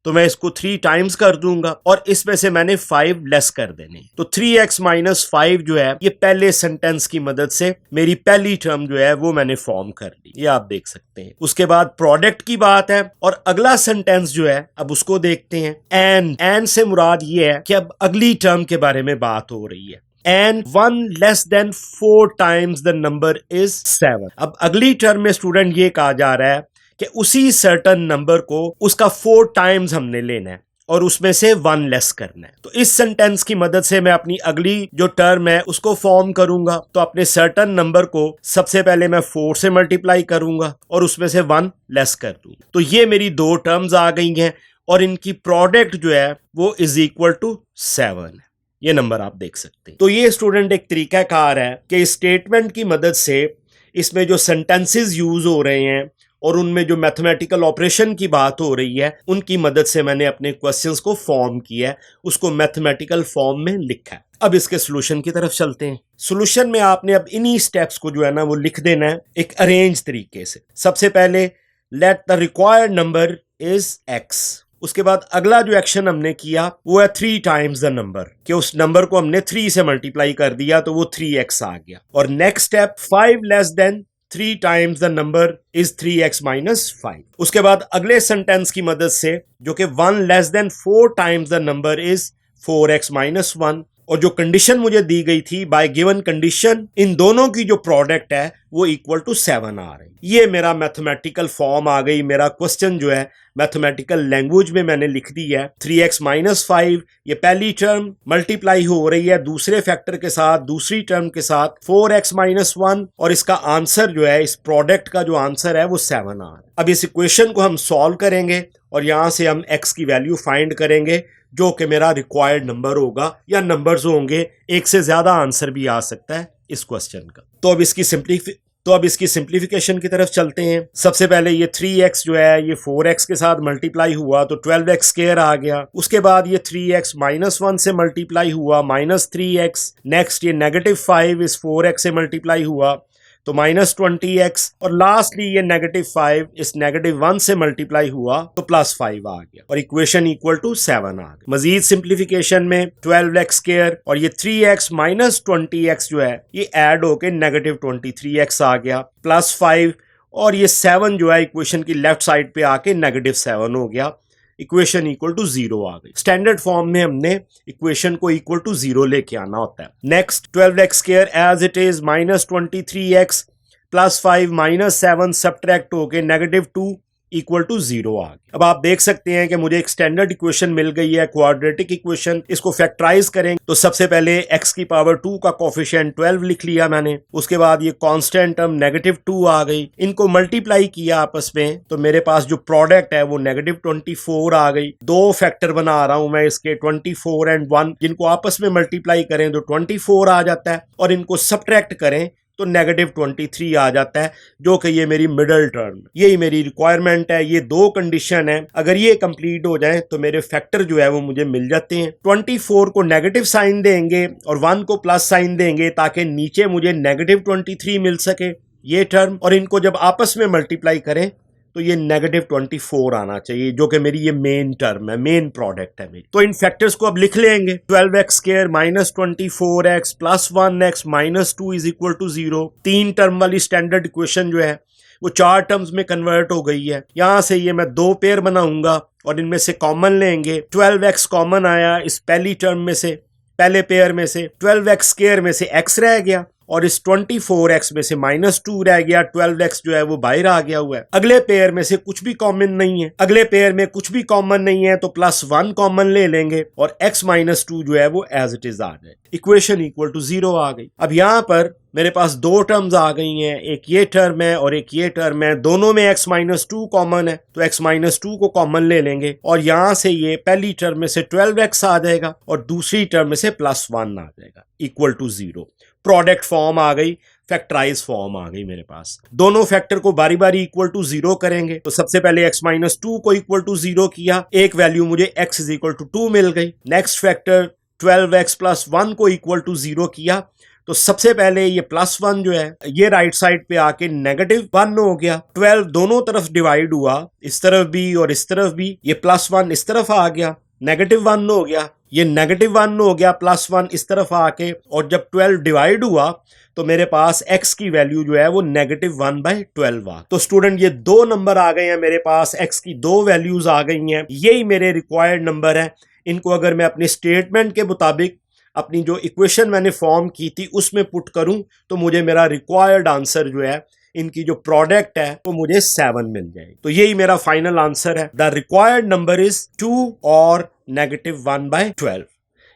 तो मैं इसको 3 टाइम्स कर दूंगा और इसमें से मैंने 5 लेस कर देने। तो 3x माइनस 5 जो है ये पहले सेंटेंस की मदद से मेरी पहली टर्म जो है वो मैंने फॉर्म कर ली, ये आप देख सकते हैं। उसके बाद प्रोडक्ट की बात है और अगला सेंटेंस जो है अब उसको देखते हैं। एंड से मुराद ये है कि अब अगली टर्म के बारे में बात हो रही है। And 1 less than 4 times the number is 7। अब अगली टर्म में स्टूडेंट ये कहा जा रहा है कि उसी सर्टेन नंबर को उसका 4 टाइम्स हमने लेना है और उसमें से 1 लेस करना है। तो इस सेंटेंस की मदद से मैं अपनी अगली जो टर्म है उसको फॉर्म करूंगा। तो अपने सर्टेन नंबर को सबसे पहले मैं 4 से मल्टीप्लाई करूंगा और उसमें से 1 लेस कर दूंगा। तो ये मेरी 2 टर्म्स आ गई हैं और इनकी प्रोडक्ट जो है वो इज इक्वल टू 7 है। ये नंबर आप देख सकते हैं। तो ये स्टूडेंट एक तरीकाकार है कि स्टेटमेंट की मदद से इसमें जो सेंटेंसेस यूज हो रहे हैं और उनमें जो मैथमेटिकल ऑपरेशन की बात हो रही है उनकी मदद से मैंने अपने क्वेश्चंस को फॉर्म किया है, उसको मैथमेटिकल फॉर्म में लिखा है। अब इसके सॉल्यूशन की तरफ चलते हैं। सॉल्यूशन में आपने अब इन्हीं स्टेप्स को जो है ना वो लिख देना है एक अरेंज तरीके से। सबसे पहले let the required number is x। उसके बाद अगला जो एक्शन हमने किया वो है 3 टाइम्स द नंबर, कि उस नंबर को हमने 3 से मल्टीप्लाई कर दिया तो वो 3x आ गया। और next step 5 less than 3 times the number is 3x minus 5। उसके बाद अगले सेंटेंस की मदद से जो कि 1 less than 4 times the number is 4x minus 1, और जो कंडीशन मुझे दी गई थी बाय गिवन कंडीशन इन दोनों की जो प्रोडक्ट है वो इक्वल टू 7 आ रही। ये मेरा मैथमेटिकल फॉर्म आ गई। मेरा क्वेश्चन जो है मैथमेटिकल लैंग्वेज में मैंने लिख दी है। 3x माइनस 5 ये पहली टर्म मल्टीप्लाई हो रही है दूसरे फैक्टर के साथ, दूसरी टर्म के साथ 4x माइनस 1, और इसका आंसर जो है इस प्रोडक्ट का जो आंसर है वो 7 आ रहा है। अब इस इक्वेशन को हम सॉल्व करेंगे और यहां से हम x की वैल्यू फाइंड करेंगे जो कि मेरा रिक्वायर्ड नंबर होगा, या नंबर्स होंगे, एक से ज्यादा आंसर भी आ सकता है इस क्वेश्चन का। तो अब इसकी सिंप्लीफिकेशन की तरफ चलते हैं। सबसे पहले ये 3x जो है ये 4x के साथ मल्टीप्लाई हुआ तो 12x स्क्वायर आ गया। उसके बाद ये 3x माइनस 1 से मल्टीप्लाई हुआ माइनस 3x। नेक्स्ट ये नेगेटिव 5 इस 4x से मल्टीप्लाई हुआ तो माइनस 20x, और लास्टली ये नेगेटिव 5 इस नेगेटिव 1 से मल्टीप्लाई हुआ तो प्लस 5 आ गया और इक्वेशन इक्वल टू 7 आ गई। मजीद सिंप्लीफिकेशन में 12x स्क्वायर और ये 3x माइनस 20x जो है ये ऐड होके नेगेटिव 23x आ गया, प्लस 5, और ये 7 जो है इक्वेशन की लेफ्ट साइड पे आके नेगेटिव 7 हो गया। इक्वेशन इक्वल टू 0 आ गई। स्टैंडर्ड फॉर्म में हमने इक्वेशन को इक्वल टू 0 लेके आना होता है। Next 12x square as it is minus 23x plus 5 minus 7 subtract होके नेगेटिव 2 इक्वल टू 0 आ गया। अब आप देख सकते हैं कि मुझे एक स्टैंडर्ड इक्वेशन मिल गई है, क्वाड्रेटिक इक्वेशन। इसको फैक्टराइज करें तो सबसे पहले x की पावर 2 का कोफिशिएंट 12 लिख लिया मैंने। उसके बाद ये कांस्टेंट टर्म नेगेटिव 2 आ गई, इनको मल्टीप्लाई किया आपस में तो मेरे पास जो प्रोडक्ट है वो नेगेटिव 24 आ गई। 2 फैक्टर बना रहा हूं मैं इसके 24 एंड 1, जिनको आपस में मल्टीप्लाई करें तो 24 आ जाता है, और इनको सब्ट्रैक्ट करें तो -23 आ जाता है, जो कि ये मेरी मिडल टर्म, यही मेरी रिक्वायरमेंट है। ये दो कंडीशन है, अगर ये कंप्लीट हो जाए तो मेरे फैक्टर जो है वो मुझे मिल जाते हैं। 24 को नेगेटिव साइन देंगे और 1 को प्लस साइन देंगे ताकि नीचे मुझे -23 मिल सके ये टर्म, और इनको जब आपस में मल्टीप्लाई करें तो ये -24 आना चाहिए, जो कि मेरी ये मेन टर्म है, मेन प्रोडक्ट है मेरी। तो इन फैक्टर्स को अब लिख लेंगे। 12x² - 24x + 1x - 2 = 0। 3 टर्म वाली स्टैंडर्ड इक्वेशन जो है वो 4 टर्म्स में कन्वर्ट हो गई है। यहां से ये मैं 2 पेयर बनाऊंगा और इनमें से कॉमन लेंगे। 12x कॉमन आया इस पहली टर्म में से, पहले पेयर में से। 12x² में से x रह गया और इस 24x में से -2 रह गया। 12x जो है वो बाहर आ गया हुआ है। अगले पेयर में से कुछ भी कॉमन नहीं है, अगले पेयर में कुछ भी कॉमन नहीं है, तो +1 कॉमन ले लेंगे और x - 2 जो है वो एज इट इज आ जाए। इक्वेशन = 0 आ गई। अब यहां पर मेरे पास 2 टर्म्स आ गई हैं, एक ये टर्म है और एक ये टर्म है। दोनों में x - 2 कॉमन है, तो x - 2 को कॉमन ले लेंगे और यहां से ये पहली टर्म में से 12x आ जाएगा और दूसरी टर्म में से +1 आ जाएगा, = 0। प्रोडक्ट फॉर्म आ गई, फैक्टराइज फॉर्म आ गई मेरे पास। दोनों फैक्टर को बारी बारी = 0 करेंगे। तो सबसे पहले x - 2 को = 0 किया, एक वैल्यू मुझे x = 2 मिल गई। नेक्स्ट फैक्टर 12x + 1 को = 0 किया, तो सबसे पहले ये +1 जो है ये राइट साइड पे आके -1 हो गया। 12 दोनों तरफ डिवाइड हुआ, इस तरफ भी और इस तरफ भी। ये +1 इस तरफ आ गया, -1 हो गया। ये -1 हो गया, +1 इस तरफ आके, और जब 12 डिवाइड हुआ तो मेरे पास x की वैल्यू जो है वो -1/12 आ। तो स्टूडेंट ये 2 नंबर आ गए हैं मेरे पास, x की 2 वैल्यूज आ गई हैं। यही मेरे रिक्वायर्ड नंबर है। इनको अगर मैं अपने स्टेटमेंट के मुताबिक अपनी जो इक्वेशन मैंने फॉर्म की थी उसमें पुट करूं तो मुझे मेरा रिक्वायर्ड आंसर जो है, इनकी जो प्रोडक्ट है वो मुझे 7 मिल जाएगी। तो यही मेरा फाइनल आंसर है। द रिक्वायर्ड नंबर इज 2 और -1/12।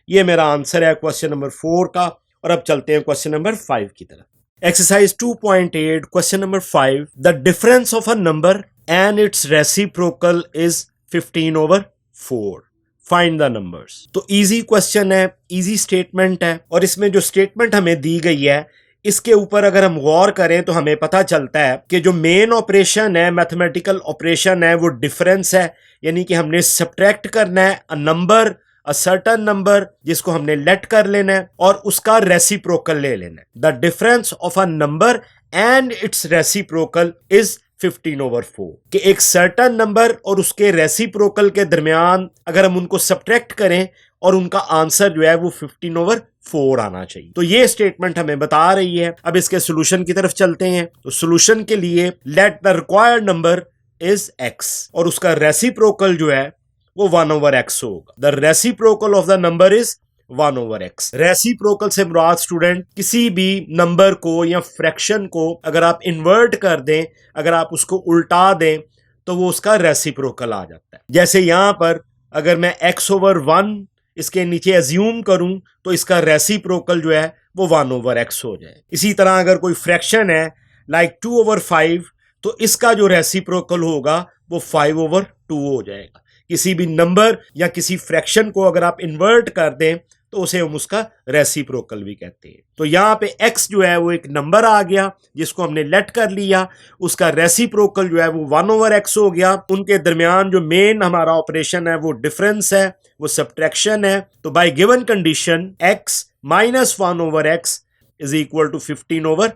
ये मेरा आंसर है क्वेश्चन नंबर 4 का। और अब चलते हैं क्वेश्चन नंबर 5 की तरफ। Exercise 2.8 question number 5। The difference of a number and it's reciprocal is 15/4। Find the numbers. तो इजी क्वेश्चन है, इजी स्टेटमेंट है, और इसमें जो स्टेटमेंट हमें दी गई है इसके ऊपर अगर हम गौर करें तो हमें पता चलता है कि जो मेन ऑपरेशन है, मैथमेटिकल ऑपरेशन है, वो डिफरेंस है। यानी कि हमने सब्ट्रैक्ट करना है a number, a certain number जिसको हमने लेट कर लेना है और उसका रेसिप्रोकल ले लेना है। The difference of a number and it's reciprocal is 15/4। कि एक सर्टन नंबर और उसके रेसिप्रोकल के दरमियान अगर हम उनको सब्ट्रैक्ट करें और उनका आंसर जो है वो 15/4 आना चाहिए। तो ये स्टेटमेंट हमें बता रही है। अब इसके सॉल्यूशन की तरफ चलते हैं। तो सॉल्यूशन के लिए let the required number is x और उसका रेसिप्रोकल जो है वो 1/x होगा। The reciprocal of the number is 1/x। Reciprocal से मुराद स्टूडेंट किसी भी नंबर को या फ्रैक्शन को अगर आप इन्वर्ट कर दें, अगर आप उसको उल्टा दें तो वो उसका रेसिप्रोकल आ जाता है। जैसे यहां पर अगर मैं x/1 इसके नीचे एज्यूम करूं तो इसका रेसिप्रोकल जो है वो 1/x हो जाए। इसी तरह अगर कोई फ्रैक्शन है लाइक 2/5 तो इसका जो रेसिप्रोकल होगा वो 5/2 हो जाएगा। किसी भी नंबर या किसी फ्रैक्शन को अगर आप इन्वर्ट कर दें तो उसे हम उसका रेसिप्रोकल भी कहते हैं। तो यहाँ पे x जो है वो एक नंबर आ गया जिसको हमने लेट कर लिया, उसका रेसिप्रोकल जो है वो 1/x हो गया। उनके दरमियान जो मेन हमारा ऑपरेशन है वो डिफरेंस है, वो सब्ट्रैक्शन है। तो by given condition x - 1/x is equal to 15/4।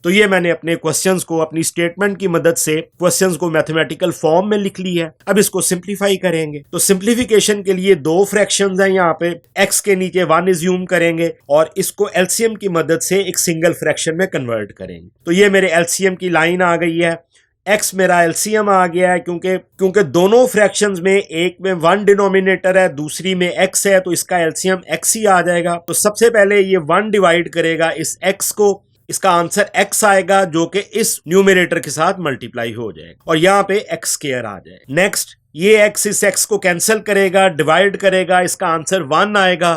तो ये मैंने अपने क्वेश्चंस को अपनी स्टेटमेंट की मदद से क्वेश्चंस को मैथमेटिकल फॉर्म में लिख ली है। अब इसको सिंप्लीफाई करेंगे। तो सिंप्लीफिकेशन के लिए 2 फ्रैक्शंस हैं। यहाँ पे x के नीचे 1 एज्यूम करेंगे और इसको एलसीएम की मदद से एक सिंगल फ्रैक्शन में कन्वर्ट करेंगे। तो ये मेरे एलसीएम की लाइन आ गई है। x मेरा एलसीएम आ गया है क्योंकि दोनों फ्रैक्शंस में एक में 1 डिनोमिनेटर है, दूसरी में x है, तो इसका एलसीएम x ही आ जाएगा। तो सबसे पहले ये 1 डिवाइड करेगा इस x को, इसका आंसर x आएगा जो कि इस न्यूमरेटर के साथ मल्टीप्लाई हो जाएगा और यहाँ पे x² आ जाए। नेक्स्ट ये x इस x को कैंसिल करेगा, डिवाइड करेगा, इसका आंसर 1 आएगा।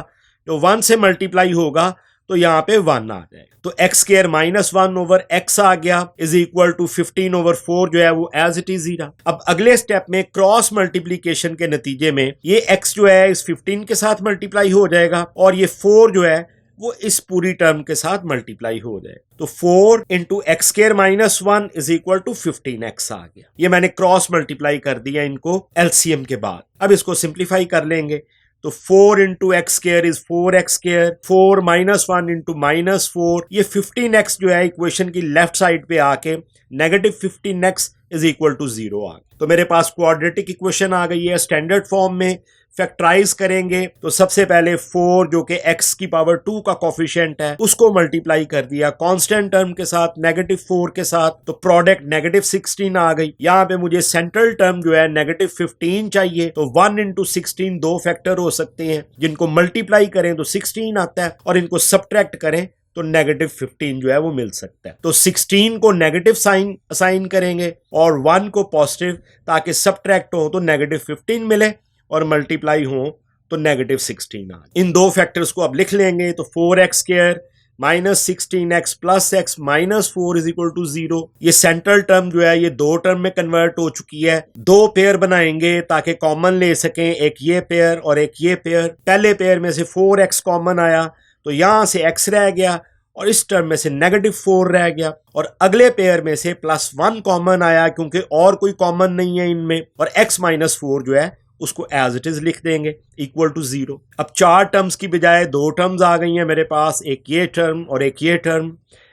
जो 1 से मल्टीप्लाई होगा तो यहाँ पे 1 आ जाए। तो x² - 1/x आ गया इज इक्वल टू 15/4 जो है वो एज इट इज ही रहा। अब अगले स्टेप में क्रॉस मल्टीप्लीकेशन के नतीजे में ये x जो है इस 15 के साथ मल्टीप्लाई हो जाएगा और ये 4 जो है वो इस पूरी टर्म के साथ मल्टीप्लाई हो जाए। तो 4 into x square minus 1 is equal to 15x आ गया। ये मैंने क्रॉस मल्टीप्लाई कर दिया इनको एलसीएम के बाद। अब इसको सिंप्लीफाई कर लेंगे तो 4 into x square is 4x square, 4 minus 1 into minus 4, ये 15x जो है इक्वेशन की लेफ्ट साइड पे आके negative 15x is equal to 0 आ गया। तो मेरे पास क्वाड्रेटिक इक्वेशन आ गई है स्टैंडर्ड फॉर्म में। फैक्टराइज करेंगे तो सबसे पहले 4 जो कि x की पावर 2 का कोफिशिएंट है उसको मल्टीप्लाई कर दिया कांस्टेंट टर्म के साथ नेगेटिव 4 के साथ, तो प्रोडक्ट नेगेटिव 16 आ गई। यहाँ पे मुझे सेंट्रल टर्म जो है नेगेटिव 15 चाहिए, तो 1 इंटू 16 दो फैक्टर हो सकते हैं, जिनको मल्टीप्लाई करें तो 16 आता है और इनको सब्ट्रैक्ट करें तो नेगेटिव 15 जो है वो मिल सकता है। तो 16 को नेगेटिव साइन असाइन करेंगे और 1 को पॉजिटिव, ताकि सब्ट्रैक्ट हो तो नेगेटिव 15 मिले और मल्टीप्लाई हो तो नेगेटिव 16 आ। इन दो फैक्टर्स को अब लिख लेंगे तो 4x square minus 16x plus x minus 4 is equal to 0। ये सेंट्रल टर्म जो है ये दो टर्म में कन्वर्ट हो चुकी है। दो पेयर बनाएंगे ताकि कॉमन ले सकें, एक ये पेयर और एक ये पेयर। पहले पेयर में से 4x कॉमन आया तो यहां से x रह गया और इस टर्म में से नेगेटिव 4 रह गया, और अगले पेयर में से प्लस 1 कॉमन आया क्योंकि और कोई कॉमन नहीं है इनमें, और x माइनस 4 जो है उसको एज इट इज लिख देंगे इक्वल टू 0। अब चार टर्म्स की बजाय दो टर्म्स आ गई हैं मेरे पास, एक ये टर्म और एक ये टर्म।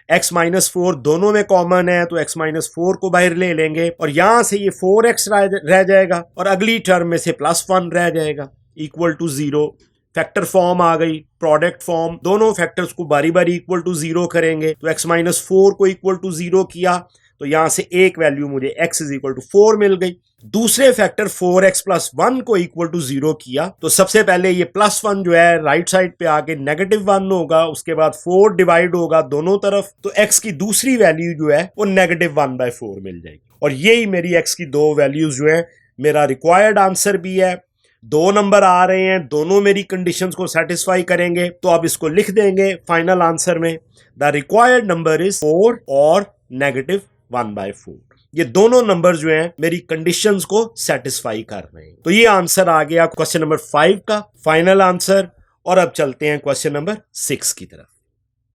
x माइनस 4 दोनों में कॉमन है तो x माइनस 4 को बाहर ले लेंगे और यहां से ये 4x रह जाएगा और अगली टर्म में से प्लस 1 रह जाएगा इक्वल टू 0। फैक्टर फॉर्म आ गई, प्रोडक्ट फॉर्म। दोनों फैक्टर्स को बारी बारी इक्वल टू 0 करेंगे तो x माइनस 4 को इक्वल टू 0 किया तो यहां से एक वैल्यू मुझे x इज इक्वल टू 4 मिल गई। दूसरे फैक्टर 4x प्लस 1 को इक्वल टू 0 किया तो सबसे पहले ये प्लस 1 जो है राइट साइड पे आके नेगेटिव 1 होगा, उसके बाद 4 डिवाइड होगा दोनों तरफ, तो x की दूसरी वैल्यू जो है वो नेगेटिव 1/4 मिल जाएगी। और यही मेरी x की दो वैल्यूज जो है मेरा रिक्वायर्ड आंसर भी है। दो नंबर आ रहे हैं, दोनों मेरी कंडीशंस को सेटिस्फाई करेंगे, तो अब इसको लिख देंगे फाइनल आंसर में, द रिक्वायर्ड नंबर इज 4 और नेगेटिव 1/4। ये दोनों नंबर जो हैं मेरी कंडीशंस को सेटिस्फाई कर रहे हैं। तो ये आंसर आ गया क्वेश्चन नंबर 5 का फाइनल आंसर। और अब चलते हैं क्वेश्चन नंबर 6 की तरफ।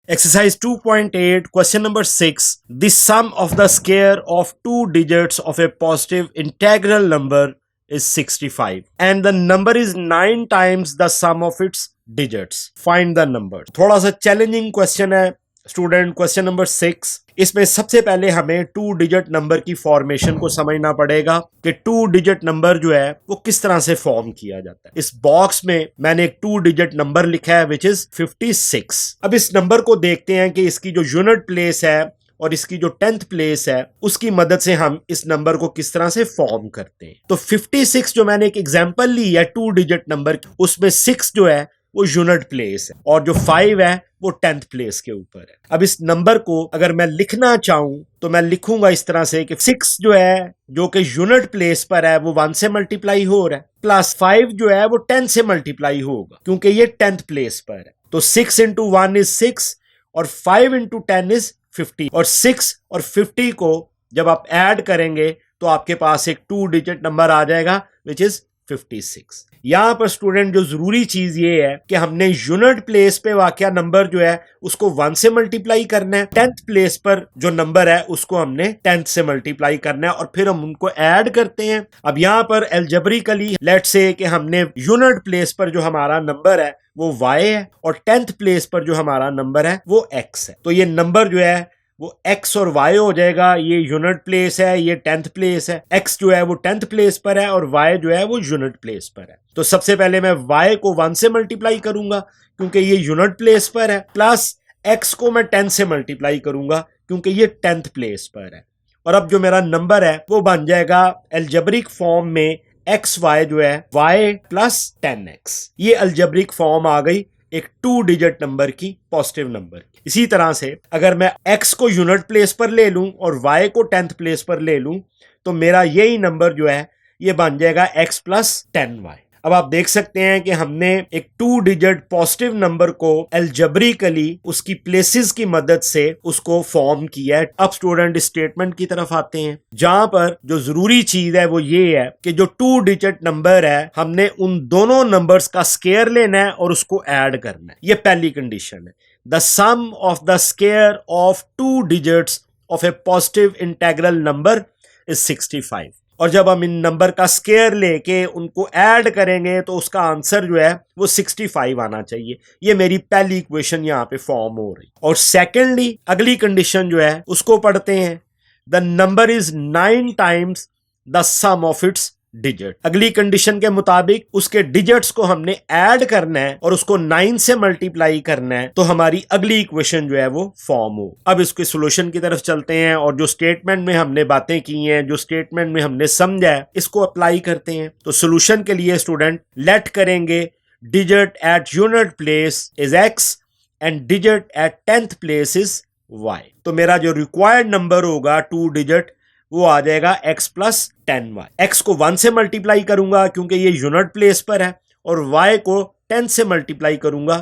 Exercise 2.8 question number 6, the sum of the square of 2 digits of a positive integral number is 65 and the number is 9 times the sum of its digits. Find the number. थोड़ा सा चैलेंजिंग क्वेश्चन है स्टूडेंट। क्वेश्चन नंबर 6, इसमें सबसे पहले हमें 2 डिजिट नंबर की फॉर्मेशन को समझना पड़ेगा कि 2 डिजिट नंबर जो है वो किस तरह से फॉर्म किया जाता है। इस बॉक्स में मैंने एक 2 डिजिट नंबर लिखा है विच इज 56। अब इस नंबर को देखते हैं कि इसकी जो यूनिट प्लेस है और इसकी जो 10th प्लेस है उसकी मदद से हम इस नंबर को किस तरह से फॉर्म करते हैं। तो 56 जो मैंने एक एग्जांपल ली है 2 डिजिट नंबर, उसमें 6 जो है वो यूनिट प्लेस है और जो 5 है वो 10th प्लेस के ऊपर है। अब इस नंबर को अगर मैं लिखना चाहूं तो मैं लिखूंगा इस तरह से कि 6 जो है जो कि यूनिट प्लेस पर है वो 1 से मल्टीप्लाई हो रहा है, प्लस 5 जो है वो 10 से मल्टीप्लाई होगा क्योंकि ये 10th प्लेस पर है। तो 6 इंटू 1 इज 6 और 5 इंटू 10 इज 50, और 6 और 50 को जब आप ऐड करेंगे तो आपके पास एक 2 डिजिट नंबर आ जाएगा विच इज 56। यहां पर स्टूडेंट जो जरूरी चीज ये है कि हमने यूनिट प्लेस पे वाकया नंबर जो है उसको 1 से मल्टीप्लाई करना है, 10th प्लेस पर जो नंबर है उसको हमने 10th से मल्टीप्लाई करना है और फिर हम उनको ऐड करते हैं। अब यहां पर एल्जेब्रिकली लेट्स से कि हमने यूनिट प्लेस पर जो हमारा नंबर है वो y है और 10th प्लेस पर जो हमारा नंबर है वो x है, तो ये नंबर जो है वो x और y हो जाएगा। ये यूनिट प्लेस है, ये 10th प्लेस है, x जो है वो 10th प्लेस पर है और y जो है वो यूनिट प्लेस पर है। तो सबसे पहले मैं y को 1 से मल्टीप्लाई करूंगा क्योंकि ये यूनिट प्लेस पर है, प्लस x को मैं 10 से मल्टीप्लाई करूंगा क्योंकि ये 10th प्लेस पर है। और अब जो मेरा नंबर है वो बन जाएगा एल्जेब्रिक फॉर्म में एक्स वाई जो है y प्लस 10x। ये अल्जेब्रिक फॉर्म आ गई एक 2 डिजिट नंबर की, पॉजिटिव नंबर की। इसी तरह से अगर मैं x को यूनिट प्लेस पर ले लूं और y को 10th प्लेस पर ले लूं तो मेरा यही नंबर जो है ये बन जाएगा x प्लस 10y। अब आप देख सकते हैं कि हमने एक 2 डिजिट पॉजिटिव नंबर को एल्जेब्रिकली उसकी प्लेसेस की मदद से उसको फॉर्म किया है। अब स्टूडेंट स्टेटमेंट की तरफ आते हैं, जहां पर जो जरूरी चीज है वो ये है कि जो 2 डिजिट नंबर है हमने उन दोनों नंबर्स का स्क्वायर लेना है और उसको ऐड करना है। ये पहली कंडीशन है। The sum of the square of 2 digits of a positive integral number is 65। और जब हम इन नंबर का स्क्वायर लेके उनको ऐड करेंगे तो उसका आंसर जो है वो 65 आना चाहिए। ये मेरी पहली इक्वेशन यहाँ पे फॉर्म हो रही। और सेकेंडली अगली कंडीशन जो है उसको पढ़ते हैं। The number is 9 times the sum of its digit. अगली कंडीशन के मुताबिक उसके डिजिट्स को हमने ऐड करना है और उसको 9 से मल्टीप्लाई करना है, तो हमारी अगली इक्वेशन जो है वो फॉर्म हो। अब इसके सॉल्यूशन की तरफ चलते हैं और जो स्टेटमेंट में हमने बातें की हैं, जो स्टेटमेंट में हमने समझा है, इसको अप्लाई करते हैं। तो सॉल्यूशन के लिए स्टूडेंट लेट करेंगे digit at unit place is x and digit at 10th place is y। तो मेरा जो रिक्वायर्ड नंबर होगा 2 डिजिट वो आ जाएगा x प्लस 10y। x को 1 से मल्टीप्लाई करूंगा क्योंकि ये यूनिट प्लेस पर है, और y को 10 से मल्टीप्लाई करूंगा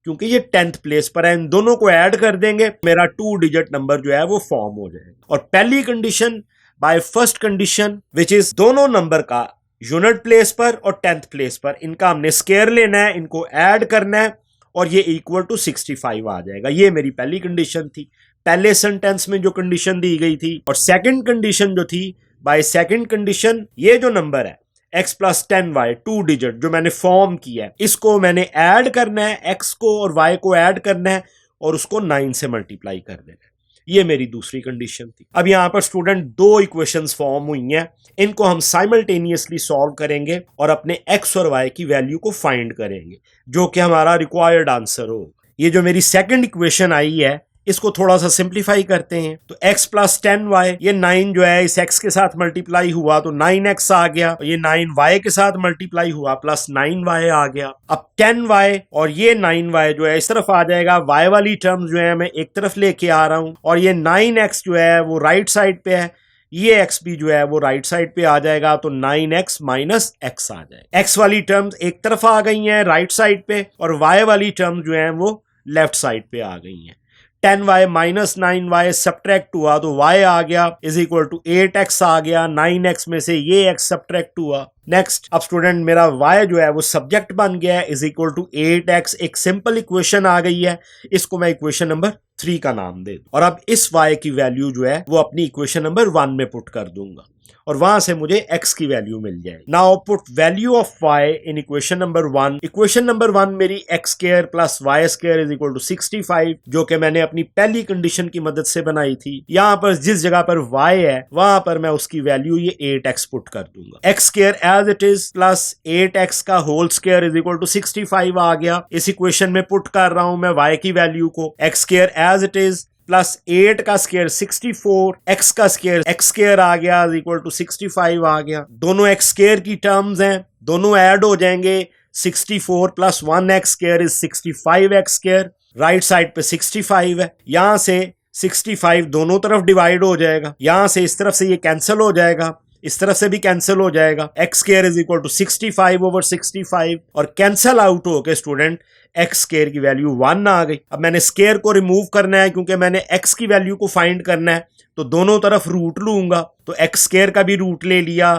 क्योंकि ये 10th प्लेस पर है। इन दोनों को ऐड कर देंगे, मेरा 2 डिजिट नंबर जो है वो फॉर्म हो जाएगा। और पहली condition by first condition which is दोनों नंबर का यूनिट प्लेस पर और 10th प्लेस पर इनका हमने स्क्वायर लेना है, इनको ऐड करना है और ये इक्वल टू 65 आ जाएगा। ये मेरी पहली कंडीशन थी, पहले सेंटेंस में जो कंडीशन दी गई थी। और सेकंड कंडीशन जो थी, बाय सेकंड कंडीशन ये जो नंबर है x प्लस 10y 2 डिजिट जो मैंने फॉर्म किया है, इसको मैंने ऐड करना है, x को और y को ऐड करना है और उसको 9 से मल्टीप्लाई कर देना है। ये मेरी दूसरी कंडीशन थी। अब यहां पर स्टूडेंट 2 इक्वेशंस फॉर्म हुई हैं, इनको हम साइमल्टेनियसली सॉल्व करेंगे और अपने x और y की वैल्यू को फाइंड करेंगे, जो कि हमारा रिक्वायर्ड आंसर हो। ये जो मेरी सेकंड इक्वेशन आई है इसको थोड़ा सा सिंप्लीफाई करते हैं। तो x प्लस 10y, ये 9 जो है इस x के साथ मल्टीप्लाई हुआ तो 9x आ गया, ये 9y के साथ मल्टीप्लाई हुआ प्लस 9y आ गया। अब 10y और ये 9y जो है इस तरफ आ जाएगा, y वाली टर्म जो है मैं एक तरफ लेके आ रहा हूं, और ये 9x जो है वो राइट साइड पे है, ये x भी जो है वो राइट साइड पे आ जाएगा, तो 9x माइनस x आ जाएगा। x वाली टर्म्स एक तरफ आ गई हैं राइट साइड पे, और y वाली टर्म जो है वो लेफ्ट साइड पे आ गई हैं। 10y माइनस 9y सब्ट्रैक्ट हुआ तो y आ गया इज इक्वल टू 8x आ गया, 9x में से ये x सब्ट्रैक्ट हुआ। नेक्स्ट, अब स्टूडेंट मेरा y जो है वो सब्जेक्ट बन गया है इज इक्वल टू 8x। एक सिंपल इक्वेशन आ गई है, इसको मैं इक्वेशन नंबर 3 का नाम दे दूं, और अब इस y की वैल्यू जो है वो अपनी इक्वेशन नंबर 1 में पुट कर दूंगा और वहां से मुझे x की वैल्यू मिल जाएगी। Now put value of y in equation number 1। Equation number 1 मेरी x square plus y square is equal to 65, जो कि मैंने अपनी पहली कंडीशन की मदद से बनाई थी। यहां पर जिस जगह पर y है वहां पर मैं उसकी वैल्यू ये 8x पुट कर दूंगा। x square as it is plus 8x का whole square is equal to 65 आ गया। इस इक्वेशन में पुट कर रहा हूं मैं y की वैल्यू को। x square as it is plus 8 का स्क्वायर 64, x का स्क्वायर x स्क्वायर आ गया इक्वल टू 65 आ गया। दोनों x स्क्वायर की टर्म्स हैं, दोनों ऐड हो जाएंगे। 64 plus 1x square is 65x square, right side पे 65 है, यहां से 65 दोनों तरफ डिवाइड हो जाएगा, यहां से इस तरफ से ये कैंसिल हो जाएगा, इस तरफ से भी कैंसिल हो जाएगा। x square is equal to 65 over 65, और कैंसिल आउट होके स्टूडेंट x स्क्वायर की वैल्यू 1 आ गई। अब मैंने स्क्वायर को रिमूव करना है क्योंकि मैंने x की वैल्यू को फाइंड करना है, तो दोनों तरफ रूट लूंगा, तो x स्क्वायर का भी रूट ले लिया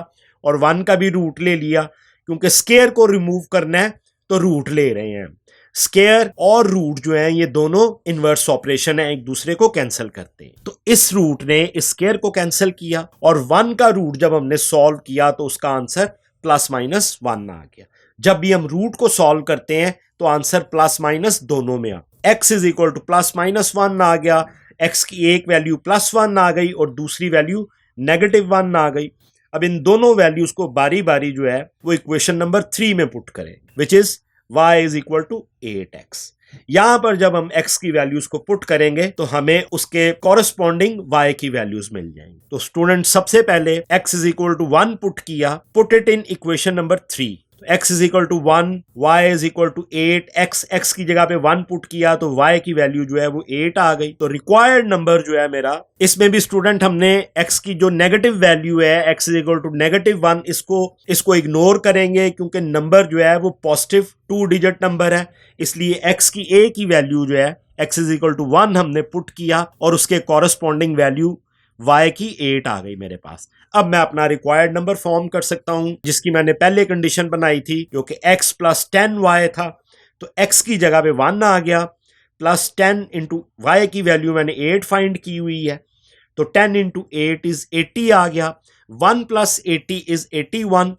और 1 का भी रूट ले लिया, क्योंकि स्क्वायर को रिमूव करना है तो रूट ले रहे हैं। स्क्वायर और रूट जो है ये दोनों इनवर्स ऑपरेशन है, एक दूसरे को कैंसिल करते हैं। तो इस रूट ने इस स्क्वायर को कैंसिल किया, और 1 का रूट जब हमने सॉल्व किया तो उसका आंसर प्लस माइनस 1 आ गया। जब भी हम रूट को सॉल्व करते हैं तो आंसर प्लस माइनस दोनों में आ। x is equal two plus minus 1 आ गया, x की एक वैल्यू प्लस 1 आ गई और दूसरी वैल्यू नेगेटिव 1 आ गई। अब इन दोनों वैल्यूज को बारी बारी जो है वो इक्वेशन नंबर 3 में पुट करें, which is y is equal to 8x। यहां पर जब हम x की वैल्यूज को पुट करेंगे तो हमें उसके कॉरेस्पॉन्डिंग y की वैल्यूज मिल जाएंगी। तो स्टूडेंट सबसे पहले x is equal to 1 put किया, put it in equation number 3। x is equal to 1, y is equal to 8, x की जगह पे 1 पुट किया तो y की वैल्यू जो है वो 8 आ गई। तो रिक्वायर्ड नंबर जो है मेरा, इसमें भी स्टूडेंट हमने x की जो नेगेटिव वैल्यू है x इज इक्वल टू -1 इसको इग्नोर करेंगे, क्योंकि नंबर जो है वो पॉजिटिव 2 डिजिट नंबर है, इसलिए x की a की वैल्यू जो है x इज इक्वल टू 1 हमने पुट किया और उसके कॉरस्पॉन्डिंग वैल्यू y की 8 आ गई मेरे पास। अब मैं अपना रिक्वायर्ड नंबर फॉर्म कर सकता हूं, जिसकी मैंने पहले कंडीशन बनाई थी जो कि x प्लस 10y था। तो x की जगह पे 1 आ गया, प्लस 10 इंटू वाई की वैल्यू मैंने 8 फाइंड की हुई है, तो 10 इंटू 8 इज 80 आ गया। 1 plus 80 is 81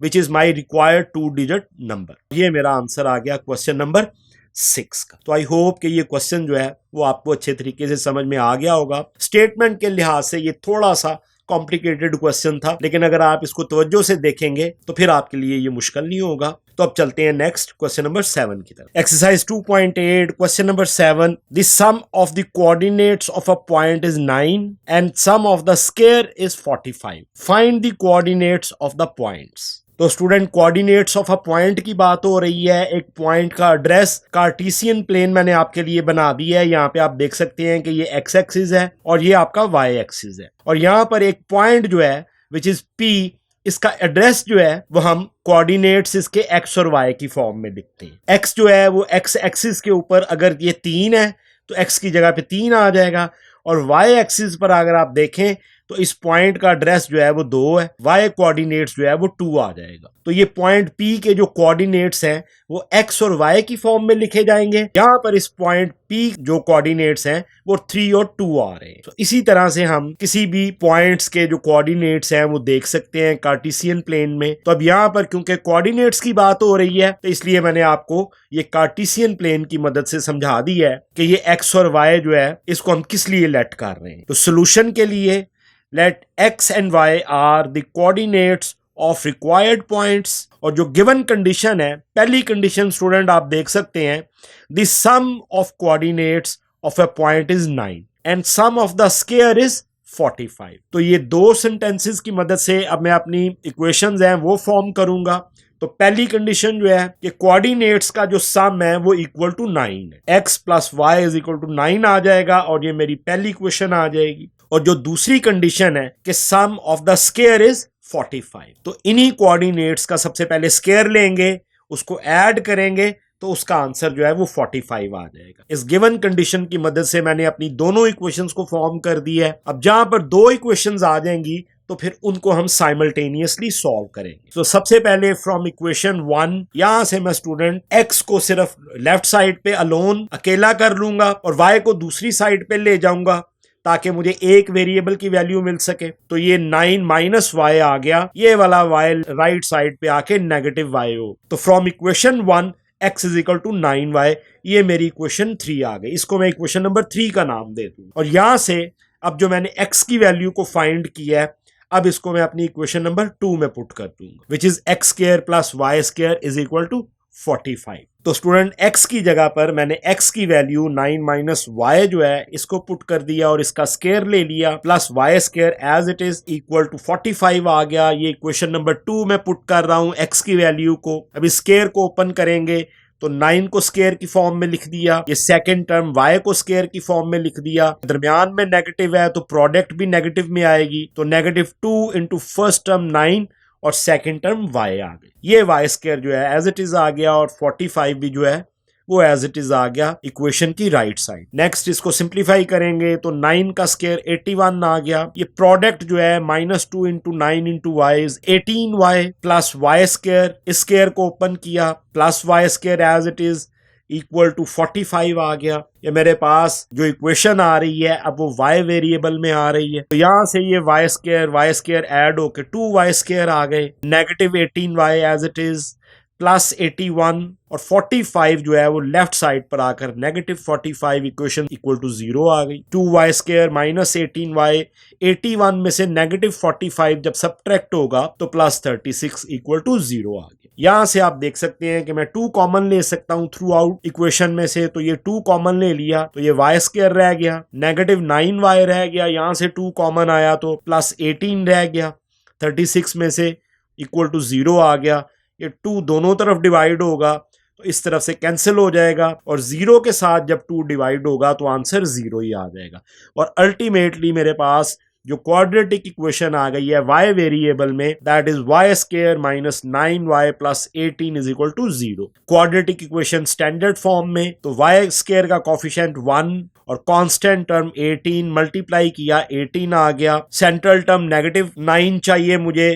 which is my required 2 digit number. ये मेरा आंसर आ गया क्वेश्चन नंबर 6 का। तो आई होप कि ये क्वेश्चन जो है वो आपको अच्छे तरीके से समझ में आ गया होगा। स्टेटमेंट के लिहाज से ये थोड़ा सा कॉम्प्लिकेटेड क्वेश्चन था, लेकिन अगर आप इसको तवज्जो से देखेंगे तो फिर आपके लिए ये मुश्किल नहीं होगा। तो अब चलते हैं नेक्स्ट क्वेश्चन नंबर 7 की तरफ। Exercise 2.8 question number 7, the sum of the coordinates of a point is 9 and sum of the square is 45, find the coordinates of the points. तो student, coordinates of a point की बात हो रही है। एक पॉइंट का एड्रेस कार्टेशियन प्लेन मैंने आपके लिए बना दिया है। यहाँ पे आप देख सकते हैं कि ये एक्स एक्सिस है और ये आपका वाई एक्सिस है, और यहाँ पर एक पॉइंट जो है विच इज पी, इसका एड्रेस जो है वो हम कोऑर्डिनेट्स इसके एक्स और वाई की फॉर्म में लिखते हैं। एक्स जो है वो एक्स एक्सिस के ऊपर अगर ये 3 है तो एक्स की जगह पे 3 आ जाएगा, और वाई एक्सिस पर अगर आप देखें तो इस पॉइंट का एड्रेस जो है वो 2 है, वाई कोऑर्डिनेट्स जो है वो 2 आ जाएगा। तो ये पॉइंट पी के जो कोऑर्डिनेट्स हैं वो एक्स और वाई की फॉर्म में लिखे जाएंगे। यहाँ पर इस पॉइंट पी जो कोऑर्डिनेट्स हैं वो 3 और 2 आ रहे हैं। तो इसी तरह से हम किसी भी पॉइंट्स के जो कोऑर्डिनेट्स हैं वो देख सकते हैं कार्टेशियन प्लेन में। तो अब यहाँ पर क्योंकि कोऑर्डिनेट्स की बात हो रही है तो इसलिए मैंने आपको ये कार्टेशियन प्लेन की मदद से समझा दी है कि ये एक्स और वाई जो है इसको हम किस लिए लेट कर रहे हैं। तो सोल्यूशन के लिए let x and y are the coordinates of required points, और जो गिवन कंडीशन है, पहली कंडीशन स्टूडेंट आप देख सकते हैं, the sum of coordinates of a point is 9 and sum of the square is 45। तो ये दो सेंटेंसेस की मदद से अब मैं अपनी इक्वेशंस हैं वो फॉर्म करूंगा। तो पहली कंडीशन जो है कि कोऑर्डिनेट्स का जो सम है वो इक्वल टू 9 है, x plus y is equal to 9 आ जाएगा, और ये मेरी पहली इक्वेशन आ जाएगी। और जो दूसरी कंडीशन है कि सम ऑफ द स्क्वायर इज 45, तो इन्हीं कोऑर्डिनेट्स का सबसे पहले स्क्वायर लेंगे, उसको ऐड करेंगे तो उसका आंसर जो है वो 45 आ जाएगा। इस गिवन कंडीशन की मदद से मैंने अपनी दोनों इक्वेशंस को फॉर्म कर दी है। अब जहां पर दो इक्वेशंस आ जाएंगी तो फिर उनको हम साइमल्टेनियसली सॉल्व करेंगे। तो सबसे पहले फ्रॉम इक्वेशन 1, यहां से मैं स्टूडेंट x को सिर्फ लेफ्ट साइड पे अलोन अकेला कर लूंगा और y को दूसरी साइड पे ले जाऊंगा ताकि मुझे एक वेरिएबल की वैल्यू मिल सके। तो ये 9 माइनस वाई आ गया, ये वाला y राइट साइड पे आके नेगेटिव y हो। तो from equation 1 x is equal to 9y, ये मेरी इक्वेशन 3 आ गई। इसको मैं इक्वेशन नंबर 3 का नाम दे दूं। और यहां से अब जो मैंने x की वैल्यू को फाइंड किया है, अब इसको मैं अपनी इक्वेशन नंबर 2 में पुट कर दूंगा, which is x square plus y square is equal to 45। तो स्टूडेंट x की जगह पर मैंने x की वैल्यू 9 माइनस वाई जो है इसको पुट कर दिया और इसका स्क्वायर ले लिया, plus y square as it is equal to 45 आ गया। ये इक्वेशन नंबर 2 में पुट कर रहा हूं x की वैल्यू को। अभी स्क्वायर को ओपन करेंगे तो 9 को स्क्वायर की फॉर्म में लिख दिया, ये सेकंड टर्म y को स्क्वायर की फॉर्म में लिख दिया, दरमियान में नेगेटिव है तो प्रोडक्ट भी नेगेटिव में आएगी। तो -2 इंटू फर्स्ट टर्म 9 और सेकंड टर्म y आ गई। ये y स्क्वायर जो है एज इट इज आ गया और 45 भी जो है वो एज इट इज आ गया इक्वेशन की राइट साइड। नेक्स्ट इसको सिंप्लीफाई करेंगे तो 9 का स्क्वायर 81 आ गया। ये प्रोडक्ट जो है -2 into 9 into y is 18y plus y square, इस स्क्वायर को ओपन किया, plus y square as it is equal to 45 आ गया। ये मेरे पास जो इक्वेशन आ रही है अब वो y वेरिएबल में आ रही है, तो यहां से ये वाई स्क्वायर ऐड होके 2y स्क्वायर आ गए, -18y as it is plus 81 और 45 जो है वो लेफ्ट साइड पर आकर -45, इक्वेशन इक्वल टू 0 आ गई। 2y स्क्वायर माइनस 18y, 81 में से -45 जब सब्ट्रैक्ट होगा तो प्लस 36 इक्वल टू 0 आ गया। यहां से आप देख सकते हैं कि मैं 2 कॉमन ले सकता हूं थ्रू आउट इक्वेशन में से, तो ये 2 कॉमन ले लिया तो ये y स्क्वायर रह गया, -9y रह गया, यहां से 2 कॉमन आया तो प्लस 18 रह गया, 36 में से इक्वल टू 0 आ गया। ये 2 दोनों तरफ डिवाइड होगा तो इस तरफ से कैंसिल हो जाएगा, और 0 के साथ जब 2 डिवाइड होगा तो आंसर 0 ही आ जाएगा। और अल्टीमेटली मेरे पास जो क्वाड्रेटिक इक्वेशन आ गई है y वेरिएबल में, that is y square minus 9y plus 18 is equal to 0। Quadratic equation standard form में तो y स्क्वायर का कोफिशिएंट 1 और कांस्टेंट टर्म 18 मल्टीप्लाई किया 18 आ गया। सेंट्रल टर्म नेगेटिव 9 चाहिए मुझे,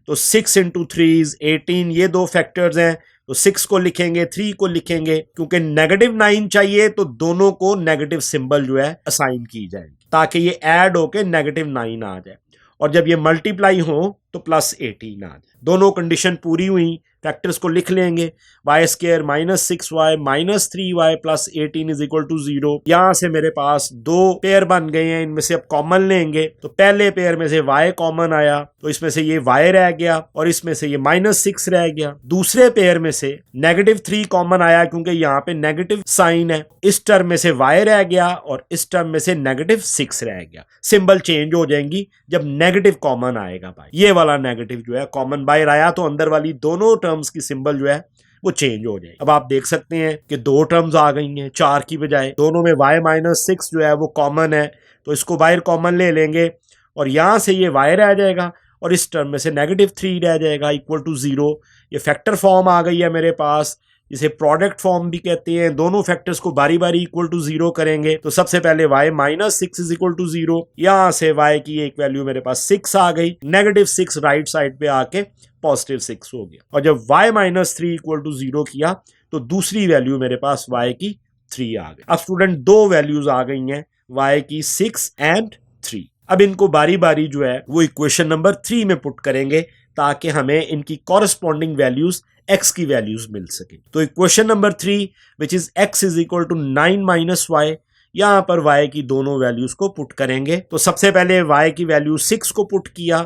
तो 6 इंटू 3 इज 18, ये दो फैक्टर्स हैं तो 6 को लिखेंगे 3 को लिखेंगे, क्योंकि नेगेटिव 9 चाहिए तो दोनों को नेगेटिव सिंबल जो है असाइन की जाएगी ताकि ये ऐड होके नेगेटिव 9 आ जाए, और जब ये मल्टीप्लाई हो तो प्लस 18 आ जाए। दोनों कंडीशन पूरी हुई, फैक्टर्स को लिख लेंगे, y square minus 6y minus 3y plus 18 is equal to 0। यहां से मेरे पास दो पेयर बन गए हैं, इनमें से अब कॉमन लेंगे तो पहले पेयर में से y कॉमन आया तो इसमें से ये y रह गया और इसमें से ये माइनस 6 रह गया। दूसरे पेयर में से नेगेटिव 3 कॉमन आया क्योंकि यहाँ पे नेगेटिव साइन है, इस टर्म में से y रह गया और इस टर्म में से नेगेटिव 6 रह गया। सिंबल चेंज हो जाएंगी जब नेगेटिव कॉमन आएगा भाई, ये वाला नेगेटिव जो है कॉमन बाहर आया तो अंदर वाली दोनों टर्म्स की सिंबल जो है वो चेंज हो जाए। अब आप देख सकते हैं कि दो टर्म्स आ गई हैं 4 की बजाय, दोनों में y माइनस 6 जो है वो कॉमन है तो इसको बाहर कॉमन ले लेंगे और यहां से ये y रह जाएगा और इस टर्म में से नेगेटिव 3 रह जाएगा इक्वल टू 0। ये फैक्टर फॉर्म आ गई है मेरे पास, इसे प्रोडक्ट फॉर्म भी कहते हैं। दोनों फैक्टर्स को बारी बारी इक्वल टू 0 करेंगे तो सबसे पहले y minus 6 is equal to 0, यहां से y की एक वैल्यू मेरे पास 6 आ गई, नेगेटिव 6 राइट साइड पे आके पॉजिटिव 6 हो गया, और जब y माइनस 3 इक्वल टू 0 किया तो दूसरी वैल्यू मेरे पास y की 3 आ गई। अब स्टूडेंट दो वैल्यूज आ गई हैं y की 6 एंड 3। अब इनको बारी बारी जो है वो इक्वेशन नंबर 3 में पुट करेंगे ताकि हमें इनकी कॉरेस्पॉन्डिंग वैल्यूज x की वैल्यूज मिल सके। तो equation number 3 which is x is equal to 9 minus y, यहां पर y की दोनों वैल्यूज को पुट करेंगे। तो सबसे पहले y की वैल्यू 6 को पुट किया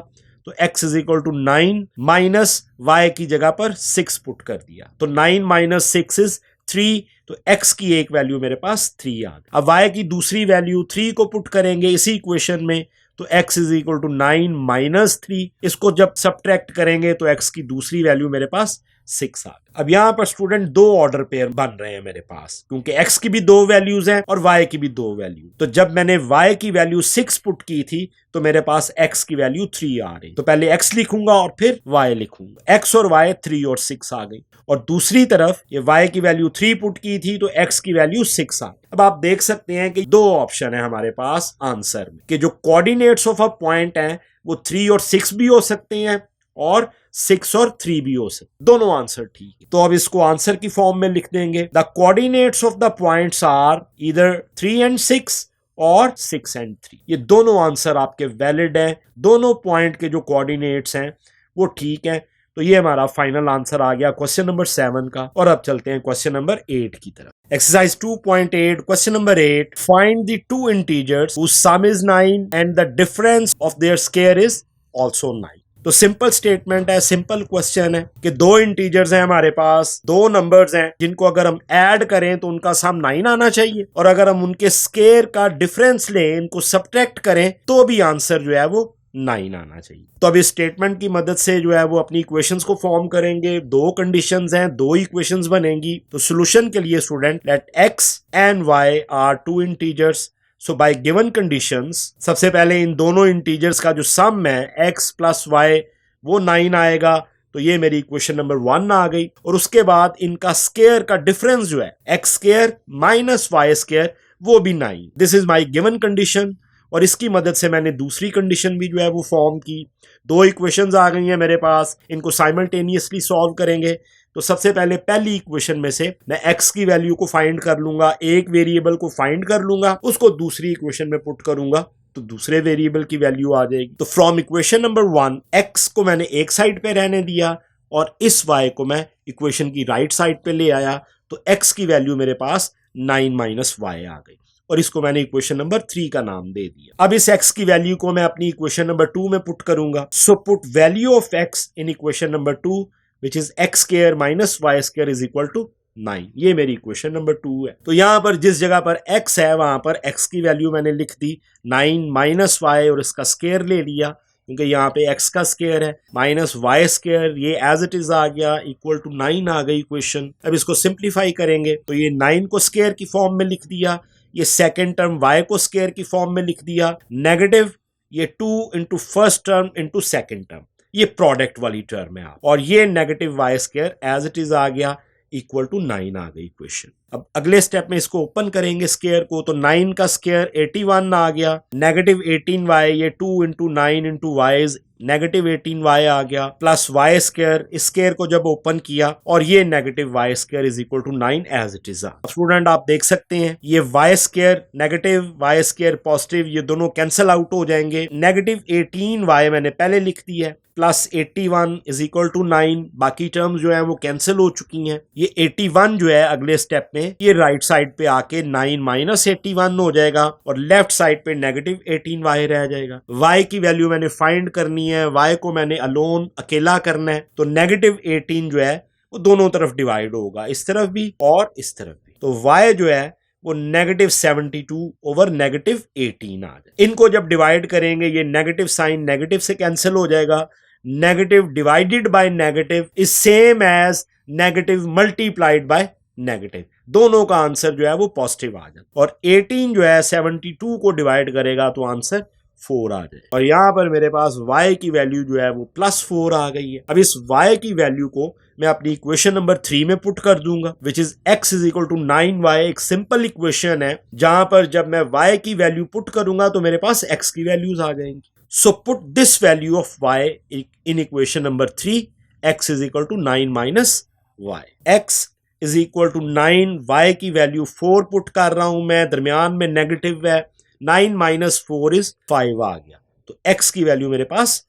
तो x is equal to 9 minus y की जगह पर 6 पुट कर दिया तो 9 माइनस 6 इज 3, तो x की एक वैल्यू मेरे पास 3 आ गई। अब y की दूसरी वैल्यू 3 को पुट करेंगे इसी इक्वेशन में तो x is equal to 9 minus 3, इसको जब सब्ट्रैक्ट करेंगे तो x की दूसरी वैल्यू मेरे पास 6 आ गई। अब यहां पर स्टूडेंट दो ऑर्डर पेयर बन रहे हैं मेरे पास क्योंकि x की भी दो वैल्यूज हैं और y की भी दो वैल्यू। तो जब मैंने y की वैल्यू 6 पुट की थी तो मेरे पास x की वैल्यू 3 आ रही, तो पहले x लिखूंगा और फिर y लिखूंगा। x और y 3 और 6 आ गई, और दूसरी तरफ ये y की वैल्यू 3 पुट की थी तो x की वैल्यू 6 आ गई। अब आप देख सकते हैं कि दो ऑप्शन है हमारे पास आंसर में कि जो कोऑर्डिनेट्स ऑफ अ पॉइंट हैं वो 3 और 6 भी हो सकते हैं और 6 और 3 भी हो सकते, दोनों आंसर ठीक है। तो अब इसको आंसर की फॉर्म में लिख देंगे, the coordinates of the points are either 3 and 6 और 6 एंड 3। ये दोनों आंसर आपके वैलिड हैं, दोनों पॉइंट के जो कोऑर्डिनेट्स हैं वो ठीक हैं। तो ये हमारा फाइनल आंसर आ गया क्वेश्चन नंबर 7 का। और अब चलते हैं क्वेश्चन नंबर 8 की तरफ। Exercise 2.8 question number 8, find the two integers whose sum is 9 and the difference of their square is also 9। तो सिंपल स्टेटमेंट है, सिंपल क्वेश्चन है कि दो इंटीजर्स हैं हमारे पास, दो नंबर्स हैं जिनको अगर हम ऐड करें तो उनका सम 9 आना चाहिए, और अगर हम उनके स्क्वायर का डिफरेंस लें, इनको सब्ट्रैक्ट करें तो भी आंसर जो है वो 9 आना चाहिए। तो अब इस स्टेटमेंट की मदद से जो है वो अपनी इक्वेशंस को फॉर्म करेंगे। दो कंडीशंस हैं, दो इक्वेशंस बनेंगी। तो सॉल्यूशन के लिए student let x and y are two integers, so by given conditions सबसे पहले इन दोनों इंटीजर्स का जो सम है x प्लस y वो 9 आएगा, तो ये मेरी इक्वेशन नंबर 1 आ गई। और उसके बाद इनका स्क्वायर का डिफरेंस जो है x square minus y square वो भी 9, this is my given condition. और इसकी मदद से मैंने दूसरी कंडीशन भी जो है वो फॉर्म की। दो इक्वेशंस आ गई हैं मेरे पास, इनको साइमल्टेनियसली सॉल्व करेंगे। तो सबसे पहले पहली इक्वेशन में से मैं x की वैल्यू को फाइंड कर लूंगा, एक वेरिएबल को फाइंड कर लूंगा, उसको दूसरी इक्वेशन में पुट करूंगा तो दूसरे वेरिएबल की वैल्यू आ जाएगी। तो फ्रॉम इक्वेशन नंबर 1 x को मैंने एक साइड पे रहने दिया और इस y को मैं इक्वेशन की राइट साइड पे ले आया, तो x की वैल्यू मेरे पास 9 माइनस y आ गई और इसको मैंने इक्वेशन नंबर 3 का नाम दे दिया। अब इस x की वैल्यू को मैं अपनी इक्वेशन नंबर 2 में पुट करूंगा। So put value of x in equation number 2 which is x square minus y square is equal to 9। ये मेरी इक्वेशन नंबर 2 है। तो यहां पर जिस जगह पर x है वहां पर x की वैल्यू मैंने लिख दी 9 माइनस y और इसका स्क्वायर ले लिया, क्योंकि यहाँ पे x का स्क्वायर है माइनस वाई स्क्वायर, ये एज इट इज आ गया इक्वल टू 9 आ गई इक्वेशन। अब इसको सिंप्लीफाई करेंगे तो ये 9 को स्क्वायर की फॉर्म में लिख दिया, ये सेकेंड टर्म y को स्क्वायर की फॉर्म में लिख दिया, नेगेटिव ये 2 into first term into second term, ये प्रोडक्ट वाली टर्म है, और ये negative Y square as it is आ गया इक्वल टू 9 आ गई इक्वेशन। अब अगले स्टेप में इसको ओपन करेंगे स्क्वायर को, तो 9 का स्क्वायर 81 आ गया, नेगेटिव 18y, ये 2 into 9 into y negative 18y आ गया, प्लस वाई स्क्वायर, इस स्क्वायर को जब ओपन किया और ये negative Y square is equal to 9 as it is. Student आप देख सकते हैं ये y square negative Y square positive ये दोनों कैंसिल आउट हो जाएंगे, नेगेटिव 18y मैंने पहले लिख दी है प्लस 81 इज इक्वल टू 9, बाकी टर्म्स जो है वो कैंसिल हो चुकी हैं। ये 81 जो है अगले स्टेप में ये राइट साइड पे आके 9 माइनस 81 हो जाएगा और लेफ्ट साइड पे नेगेटिव 18y रह जाएगा। y की वैल्यू मैंने फाइंड करनी है, y को मैंने अलोन अकेला करना है, तो नेगेटिव 18 जो है वो दोनों तरफ डिवाइड होगा, इस तरफ भी और इस तरफ भी, तो y जो है वो नेगेटिव 72 ओवर नेगेटिव 18 आ जाए। इनको जब डिवाइड करेंगे ये नेगेटिव साइन नेगेटिव से कैंसिल हो जाएगा, negative divided by negative is same as negative multiplied by negative, दोनों का आंसर जो है वो पॉजिटिव आ जाए, और 18 जो है 72 को डिवाइड करेगा तो आंसर 4 आ जाए, और यहां पर मेरे पास y की वैल्यू जो है वो प्लस 4 आ गई है। अब इस y की वैल्यू को मैं अपनी इक्वेशन नंबर 3 में पुट कर दूंगा, which is x is equal to 9y, एक सिंपल इक्वेशन है जहां पर जब मैं y की वैल्यू पुट करूंगा तो मेरे पास x की वैल्यूज आ जाएंगी। So put this value of y in equation number 3, x is equal to 9 minus y, x is equal to 9, y की वैल्यू 4 पुट कर रहा हूं मैं, दरमियान में नेगेटिव है, 9 माइनस 4 इज 5 आ गया, तो x की वैल्यू मेरे पास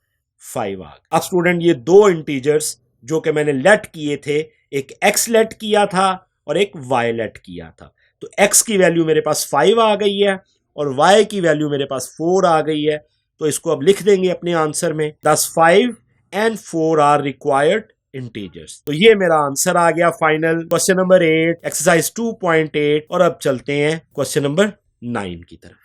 5 आ गया। अब स्टूडेंट ये दो इंटीजर्स जो कि मैंने लेट किए थे, एक x लेट किया था और एक y लेट किया था, तो x की वैल्यू मेरे पास 5 आ गई है और y की वैल्यू मेरे पास 4 आ गई है, तो इसको अब लिख देंगे अपने आंसर में, thus 5 and 4 are required integers. तो ये मेरा आंसर आ गया फाइनल, क्वेश्चन नंबर 8 एक्सरसाइज 2.8। और अब चलते हैं क्वेश्चन नंबर 9 की तरफ।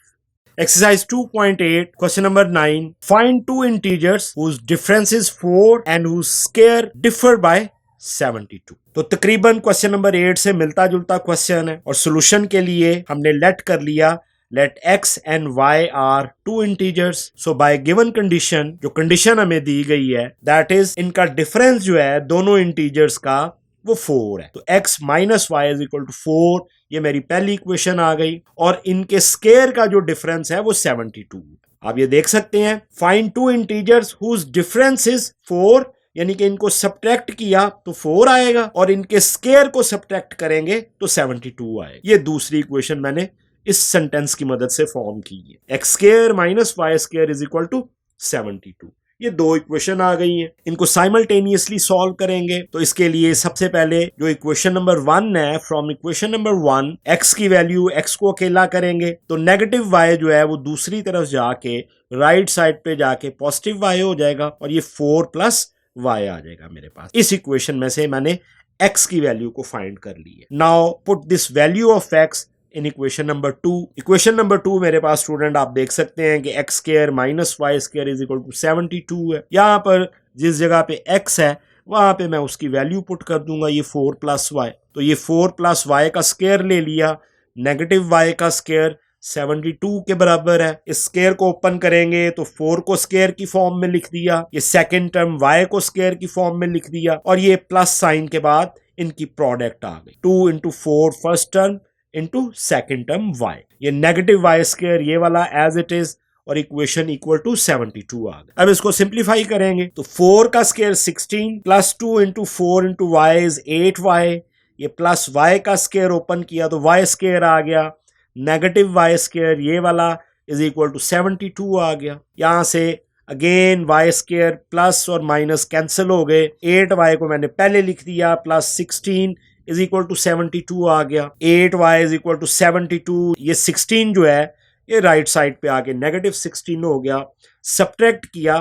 Exercise 2.8 question number 9, find two integers whose difference is 4 and whose square differ by 72। तो तकरीबन क्वेश्चन नंबर 8 से मिलता जुलता क्वेश्चन है और सॉल्यूशन के लिए हमने लेट कर लिया, let x and y are two integers। so by given condition, जो कंडीशन हमें दी गई है, that is इनका डिफरेंस जो है दोनों इंटीजर्स का वो 4 है, तो x minus y is equal to 4, ये मेरी पहली इक्वेशन आ गई, और इनके स्केयर का जो डिफरेंस है वो 72। आप ये देख सकते हैं, find two integers whose difference is 4, यानी कि इनको सब्ट्रैक्ट किया तो 4 आएगा और इनके स्केयर को सब्ट्रैक्ट करेंगे तो 72 आएगा। ये दूसरी इक्वेशन मैंने इस सेंटेंस की मदद से फॉर्म की है, x square minus y square is equal to 72। ये दो इक्वेशन आ गई हैं, इनको साइमल्टेनियसली सॉल्व करेंगे। तो इसके लिए सबसे पहले जो इक्वेशन नंबर 1 है, फ्रॉम इक्वेशन नंबर 1 x की वैल्यू x को अकेला करेंगे तो नेगेटिव y जो है वो दूसरी तरफ जाके राइट साइड पे जाके पॉजिटिव y हो जाएगा और ये 4 प्लस y आ जाएगा मेरे पास। इस इक्वेशन में से मैंने x की वैल्यू को फाइंड कर ली है। Now put this value of x in equation number 2। Equation number 2 मेरे पास स्टूडेंट आप देख सकते हैं कि x square minus y square is equal to 72 है। यहाँ पर जिस जगह पे x है वहां पे मैं उसकी वैल्यू पुट कर दूंगा, ये 4 प्लस वाई, तो ये 4 प्लस वाई का स्क्वायर ले लिया, नेगेटिव वाई का स्क्वायर 72 के बराबर है। इस स्क्वायर को ओपन करेंगे तो 4 को स्क्वायर की फॉर्म में लिख दिया, ये सेकेंड टर्म y को स्क्वायर की फॉर्म में लिख दिया, और ये प्लस साइन के बाद इनकी प्रोडक्ट आ गई, 2 into 4 first term into second term y, ये नेगेटिव वाई स्क्वायर ये वाला एज इट इज, और इक्वेशन इक्वल टू 72 आ गया। अब इसको सिंप्लीफाई करेंगे तो 4 का square 16 plus 2 into 4 into y is 8y, ये प्लस y का स्क्वायर ओपन किया तो y स्क्वायर आ गया, नेगेटिव वाई स्क्वायर ये वाला इज इक्वल टू 72 आ गया। यहां से अगेन y स्क्वायर प्लस और माइनस कैंसिल हो गए, 8y को मैंने पहले लिख दिया, प्लस 16 इज इक्वल टू 72 आ गया, 8y इज इक्वल टू 72, ये 16 जो है ये राइट साइड पे आके नेगेटिव 16 हो गया, सब्ट्रैक्ट किया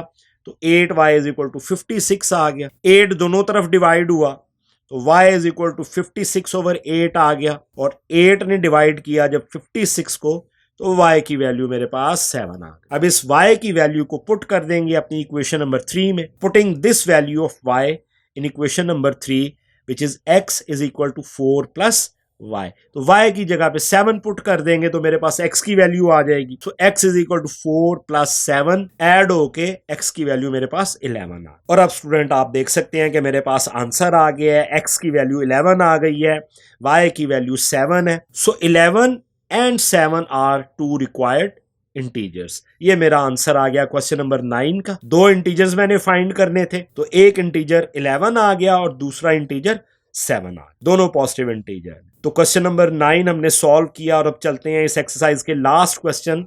तो 8y इज इक्वल टू 56 आ गया, 8 दोनों तरफ डिवाइड हुआ तो y is equal to 56 over 8 आ गया, और 8 ने डिवाइड किया जब 56 को तो y की वैल्यू मेरे पास 7 आ गई। अब इस y की वैल्यू को पुट कर देंगे अपनी इक्वेशन नंबर 3 में। Putting this value of y in equation number 3 which is x is equal to 4 plus y, तो y की जगह पे 7 पुट कर देंगे तो मेरे पास x की वैल्यू आ जाएगी। So x is equal to 4 plus 7 add होके x की वैल्यू मेरे पास 11 आ। और अब स्टूडेंट आप देख सकते हैं कि मेरे पास आंसर आ गया है, x की वैल्यू 11 आ गई है, y की वैल्यू 7 है। So 11 and 7 are two required integers. ये मेरा आंसर आ गया क्वेश्चन नंबर 9 का। दो इंटीजर्स मैंने फाइंड करने थे, तो एक इंटीजर 11 आ गया और दूसरा इंटीजर 7 आ गया, दोनों पॉजिटिव इंटीजर। तो क्वेश्चन नंबर 9 हमने सॉल्व किया और अब चलते हैं इस एक्सरसाइज के लास्ट क्वेश्चन,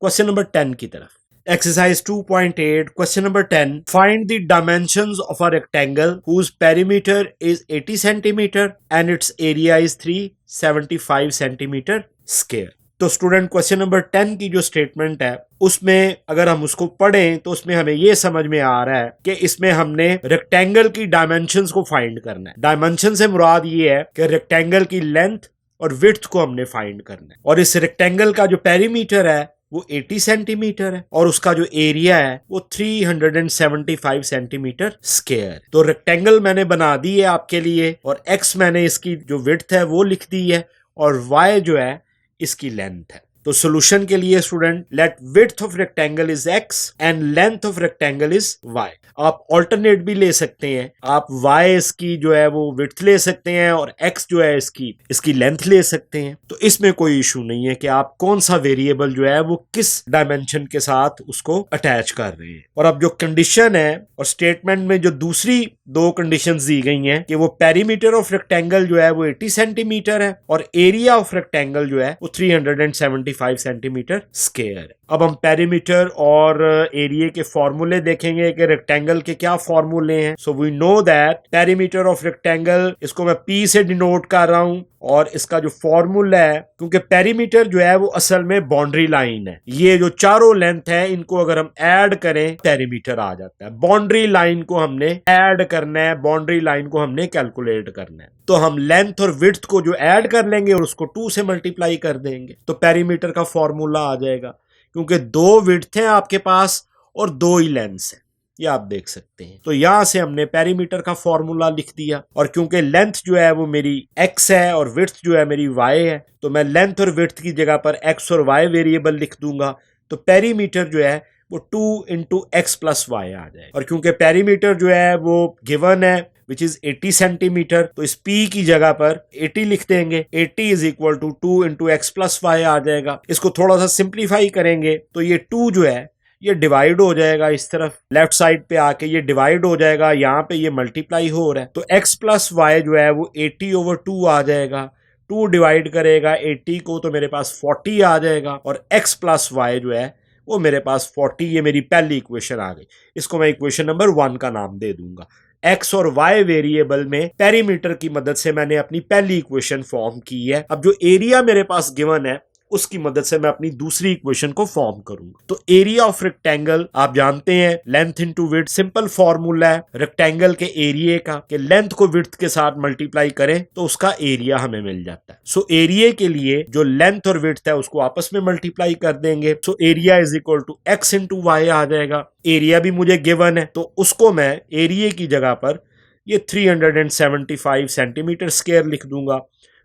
क्वेश्चन नंबर 10 की तरफ। Exercise 2.8, question number 10. Find the dimensions of a rectangle whose perimeter is 80 centimeter and its area is 375 centimeter square. तो स्टूडेंट क्वेश्चन नंबर 10 की जो स्टेटमेंट है उसमें अगर हम उसको पढ़ें तो उसमें हमें ये समझ में आ रहा है कि इसमें हमने रेक्टेंगल की डायमेंशंस को फाइंड करना है। डायमेंशन से मुराद ये है कि रेक्टेंगल की लेंथ और विड्थ को हमने फाइंड करना है, और इस रेक्टेंगल का जो पेरीमीटर है वो 80 सेंटीमीटर है और उसका जो एरिया है वो 375 सेंटीमीटर स्क्वायर। तो रेक्टेंगल मैंने बना दी है आपके लिए, और एक्स मैंने इसकी जो विड्थ है वो लिख दी है, और वाई जो है इसकी लेंथ है। तो सॉल्यूशन के लिए student, let width of rectangle is x and length of rectangle is y. आप ऑल्टरनेट भी ले सकते हैं, आप वाई इसकी जो है वो विड्थ ले सकते हैं और एक्स जो है इसकी लेंथ ले सकते हैं। तो इसमें कोई इशू नहीं है कि आप कौन सा वेरिएबल जो है वो किस डायमेंशन के साथ उसको अटैच कर रहे हैं। और अब जो कंडीशन है और स्टेटमेंट में जो दूसरी दो कंडीशंस दी गई हैं कि वो पेरीमीटर ऑफ रेक्टेंगल जो है वो 80 सेंटीमीटर है और एरिया ऑफ रेक्टेंगल जो है वो 375 सेंटीमीटर स्क्वायर है। अब हम पेरीमीटर और एरिया के फॉर्मूले देखेंगे कि रेक्टेंगल के क्या फॉर्मूले हैं। So we know that perimeter of rectangle, इसको मैं P से डिनोट कर रहा हूं, और इसका जो फॉर्मूला है, क्योंकि पेरीमीटर जो है वो असल में बाउंड्री लाइन है, ये जो चारों लेंथ है इनको अगर हम ऐड करें पेरीमीटर आ जाता है। बाउंड्री लाइन को हमने ऐड करना है, बाउंड्री लाइन को हमने कैलकुलेट करना है, तो हम लेंथ और विड्थ को जो ऐड कर लेंगे और उसको 2 से मल्टीप्लाई कर देंगे तो पेरीमीटर का फॉर्मूला आ जाएगा। क्योंकि 2 विड्थ हैं आपके पास और 2 ही लेंथ है, ये आप देख सकते हैं। तो यहां से हमने पेरीमीटर का फॉर्मूला लिख दिया, और क्योंकि लेंथ जो है वो मेरी x है और विड्थ जो है मेरी y है, तो मैं लेंथ और विड्थ की जगह पर x और y वेरिएबल लिख दूंगा। तो पेरीमीटर जो है वो 2 इंटू एक्स प्लस वाई आ जाए, और क्योंकि पेरीमीटर जो है वो गिवन है विच इज 80 सेंटीमीटर, तो इस P की जगह पर 80 लिख देंगे। 80 is equal to 2 into X plus Y आ जाएगा। इसको थोड़ा सा सिंप्लीफाई करेंगे तो ये 2 जो है ये डिवाइड हो जाएगा, इस तरफ लेफ्ट साइड पे आके ये डिवाइड हो जाएगा, यहाँ पे ये मल्टीप्लाई हो रहा है, तो x प्लस वाई जो है वो 80/2 आ जाएगा। 2 डिवाइड करेगा 80 को तो मेरे पास 40 आ जाएगा, और x प्लस वाई जो है वो मेरे पास 40, ये मेरी पहली इक्वेशन आ गई। इसको मैं इक्वेशन नंबर 1 का नाम दे दूंगा। x और y वेरिएबल में पेरीमीटर की मदद से मैंने अपनी पहली इक्वेशन फॉर्म की है। अब जो एरिया मेरे पास गिवन है उसकी मदद से मैं अपनी दूसरी इक्वेशन को फॉर्म करूंगा। तो एरिया ऑफ रेक्टेंगल आप जानते हैं, length into width, simple formula है रेक्टेंगल के एरिया का कि लेंथ को विड्थ के साथ मल्टीप्लाई करें तो उसका एरिया हमें मिल जाता है। सो एरिया के लिए जो लेंथ और विड्थ है उसको आपस में मल्टीप्लाई कर देंगे। So area is equal to X into Y आ जाएगा। एरिया भी मुझे गिवन है तो उसको मैं एरिया की जगह पर ये 375 सेंटीमीटर स्क्वायर लिख दूंगा।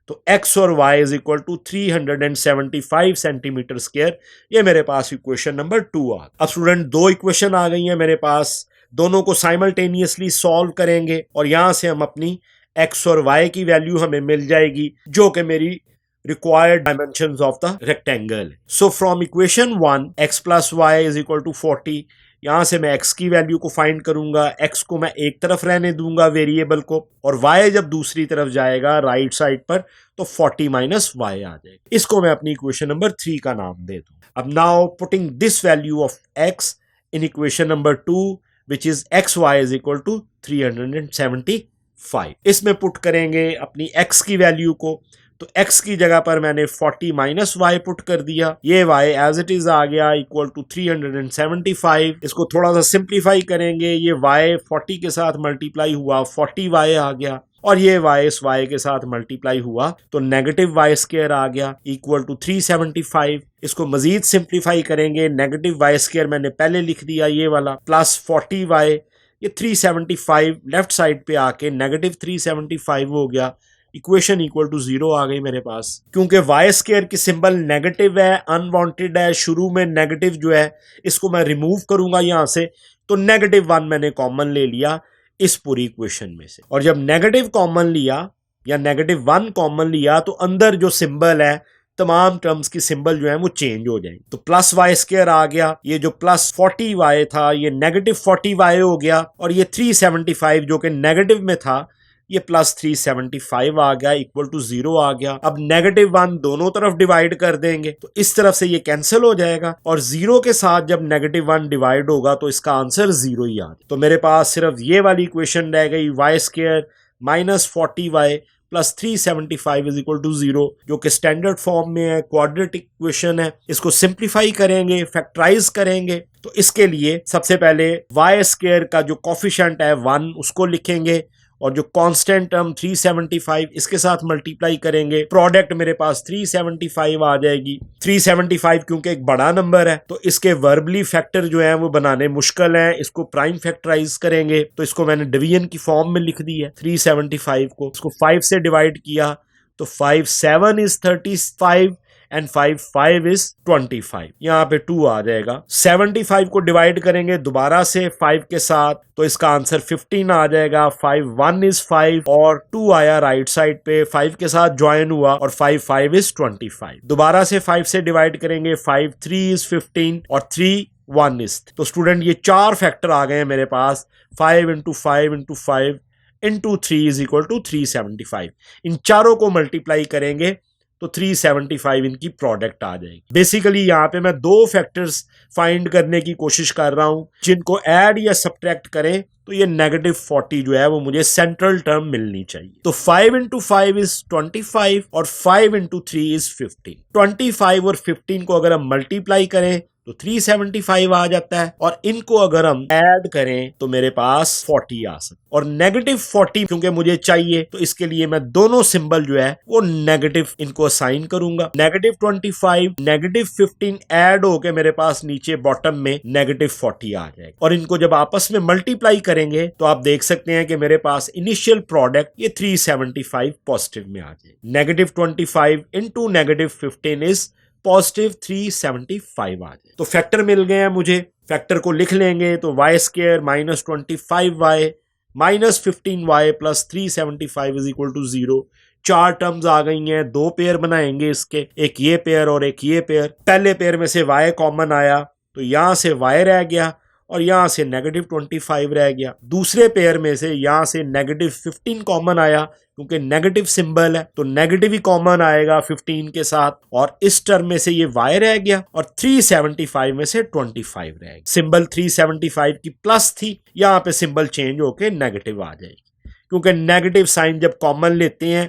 तो x और y is equal to 375 centimetre square, ये मेरे पास इक्वेशन नंबर 2 आ। अब स्टूडेंट 2 इक्वेशन आ गई हैं मेरे पास, दोनों को साइमल्टेनियसली सॉल्व करेंगे और यहां से हम अपनी x और y की वैल्यू हमें मिल जाएगी जो कि मेरी required dimensions of the rectangle. So from equation 1 x plus y is equal to 40, यहां से मैं x की वैल्यू को फाइंड करूंगा, x को मैं एक तरफ रहने दूंगा वेरिएबल को, और y जब दूसरी तरफ जाएगा राइट साइड पर तो 40 माइनस y आ जाएगा। इसको मैं अपनी इक्वेशन नंबर 3 का नाम दे दूं। अब now putting this value of x in equation number 2 which is xy is equal to 375, इसमें पुट करेंगे अपनी x की वैल्यू को। तो x की जगह पर मैंने 40 माइनस वाई पुट कर दिया, ये y एज इट इज आ गया इक्वल टू 375। इसको थोड़ा सा सिंप्लीफाई करेंगे, ये y 40 के साथ मल्टीप्लाई हुआ 40y आ गया, और ये y इस y के साथ मल्टीप्लाई हुआ तो नेगेटिव वाई स्क्वायर आ गया इक्वल टू 375। इसको मजीद सिंप्लीफाई करेंगे, नेगेटिव वाई स्क्वायर मैंने पहले लिख दिया ये वाला, प्लस 40y, ये 375 लेफ्ट साइड पे आके नेगेटिव 375 हो गया, इक्वेशन इक्वल टू 0 आ गई मेरे पास। क्योंकि वाई स्क्वायर की सिंबल नेगेटिव है, अनवांटेड है, शुरू में नेगेटिव जो है इसको मैं रिमूव करूंगा यहां से, तो नेगेटिव 1 मैंने कॉमन ले लिया इस पूरी इक्वेशन में से। और जब नेगेटिव कॉमन लिया या नेगेटिव 1 कॉमन लिया तो अंदर जो सिंबल है तमाम टर्म्स की सिंबल जो है वो चेंज हो जाएंगे। तो प्लस वाई स्क्वायर आ गया, ये जो प्लस 40y था ये नेगेटिव 40y हो गया, और ये 375 जो कि नेगेटिव में था ये प्लस 375 आ गया इक्वल टू 0 आ गया। अब नेगेटिव 1 दोनों तरफ डिवाइड कर देंगे तो इस तरफ से ये कैंसिल हो जाएगा, और 0 के साथ जब नेगेटिव 1 डिवाइड होगा तो इसका आंसर 0 ही आ गया। तो मेरे पास सिर्फ ये वाली इक्वेशन रह गई, y square minus 40y plus 375 is equal to 0, जो कि स्टैंडर्ड फॉर्म में है, क्वाड्रेटिक इक्वेशन है। इसको सिंप्लीफाई करेंगे, फैक्टराइज करेंगे, तो इसके लिए सबसे पहले वाई स्क्वायर का जो कोफिशिएंट है 1 उसको लिखेंगे, और जो कांस्टेंट टर्म 375 इसके साथ मल्टीप्लाई करेंगे, प्रोडक्ट मेरे पास 375 आ जाएगी। 375 क्योंकि एक बड़ा नंबर है तो इसके वर्बली फैक्टर जो है वो बनाने मुश्किल है, इसको प्राइम फैक्टराइज करेंगे तो इसको मैंने डिवीजन की फॉर्म में लिख दी है। 375 को इसको 5 से डिवाइड किया तो 5 7 इज 35 एंड 5 इज 25, यहाँ पे 2 आ जाएगा। 75 को डिवाइड करेंगे दोबारा से 5 के साथ तो इसका आंसर 15 आ जाएगा। 5 1 इज 5 और 2 आया राइट साइड पे, 5 के साथ ज्वाइन हुआ और 5 इज 25। दोबारा से 5 से डिवाइड करेंगे, 5 3 इज 15 और 3 1 इज। तो स्टूडेंट ये 4 फैक्टर आ गए हैं मेरे पास, 5 into 5 into 5 into 3 is equal to 375। इन चारों को मल्टीप्लाई करेंगे तो 375 इनकी प्रोडक्ट आ जाएगी। बेसिकली यहाँ पे मैं 2 फैक्टर्स फाइंड करने की कोशिश कर रहा हूं जिनको ऐड या सब्ट्रैक्ट करें तो ये नेगेटिव 40 जो है वो मुझे सेंट्रल टर्म मिलनी चाहिए। तो 5 इंटू 5 इज 25 और 5 इंटू 3 इज 15। 25 और 15 को अगर हम मल्टीप्लाई करें तो 375 आ जाता है, और इनको अगर हम ऐड करें तो मेरे पास 40 आ सकता। और नेगेटिव 40 क्योंकि मुझे चाहिए तो इसके लिए मैं दोनों सिंबल जो है वो नेगेटिव इनको असाइन करूंगा। नेगेटिव 25 नेगेटिव 15 ऐड होके मेरे पास नीचे बॉटम में नेगेटिव 40 आ जाएगा, और इनको जब आपस में मल्टीप्लाई करेंगे तो आप देख सकते हैं कि मेरे पास इनिशियल प्रोडक्ट ये 375 पॉजिटिव में आ जाए। Negative 25 into negative 15 is positive 375 आ जाए। तो फैक्टर मिल गए हैं मुझे, फैक्टर को लिख लेंगे तो Y square minus 25y minus 15y plus 375 is equal to 0। 4 terms आ गई हैं, 2 पेयर बनाएंगे इसके, एक ये पेयर और एक ये पेयर। पहले पेयर में से y कॉमन आया तो यहां से y रह गया और यहां से नेगेटिव 25 रह गया। दूसरे पेयर में से यहां से नेगेटिव 15 कॉमन आया क्योंकि नेगेटिव सिंबल है तो नेगेटिव ही कॉमन आएगा 15 के साथ, और इस टर्म में से ये y रह गया और 375 में से 25 रह गया। सिंबल 375 की प्लस थी, यहां पे सिंबल चेंज होके नेगेटिव आ जाएगी, क्योंकि नेगेटिव साइन जब कॉमन लेते हैं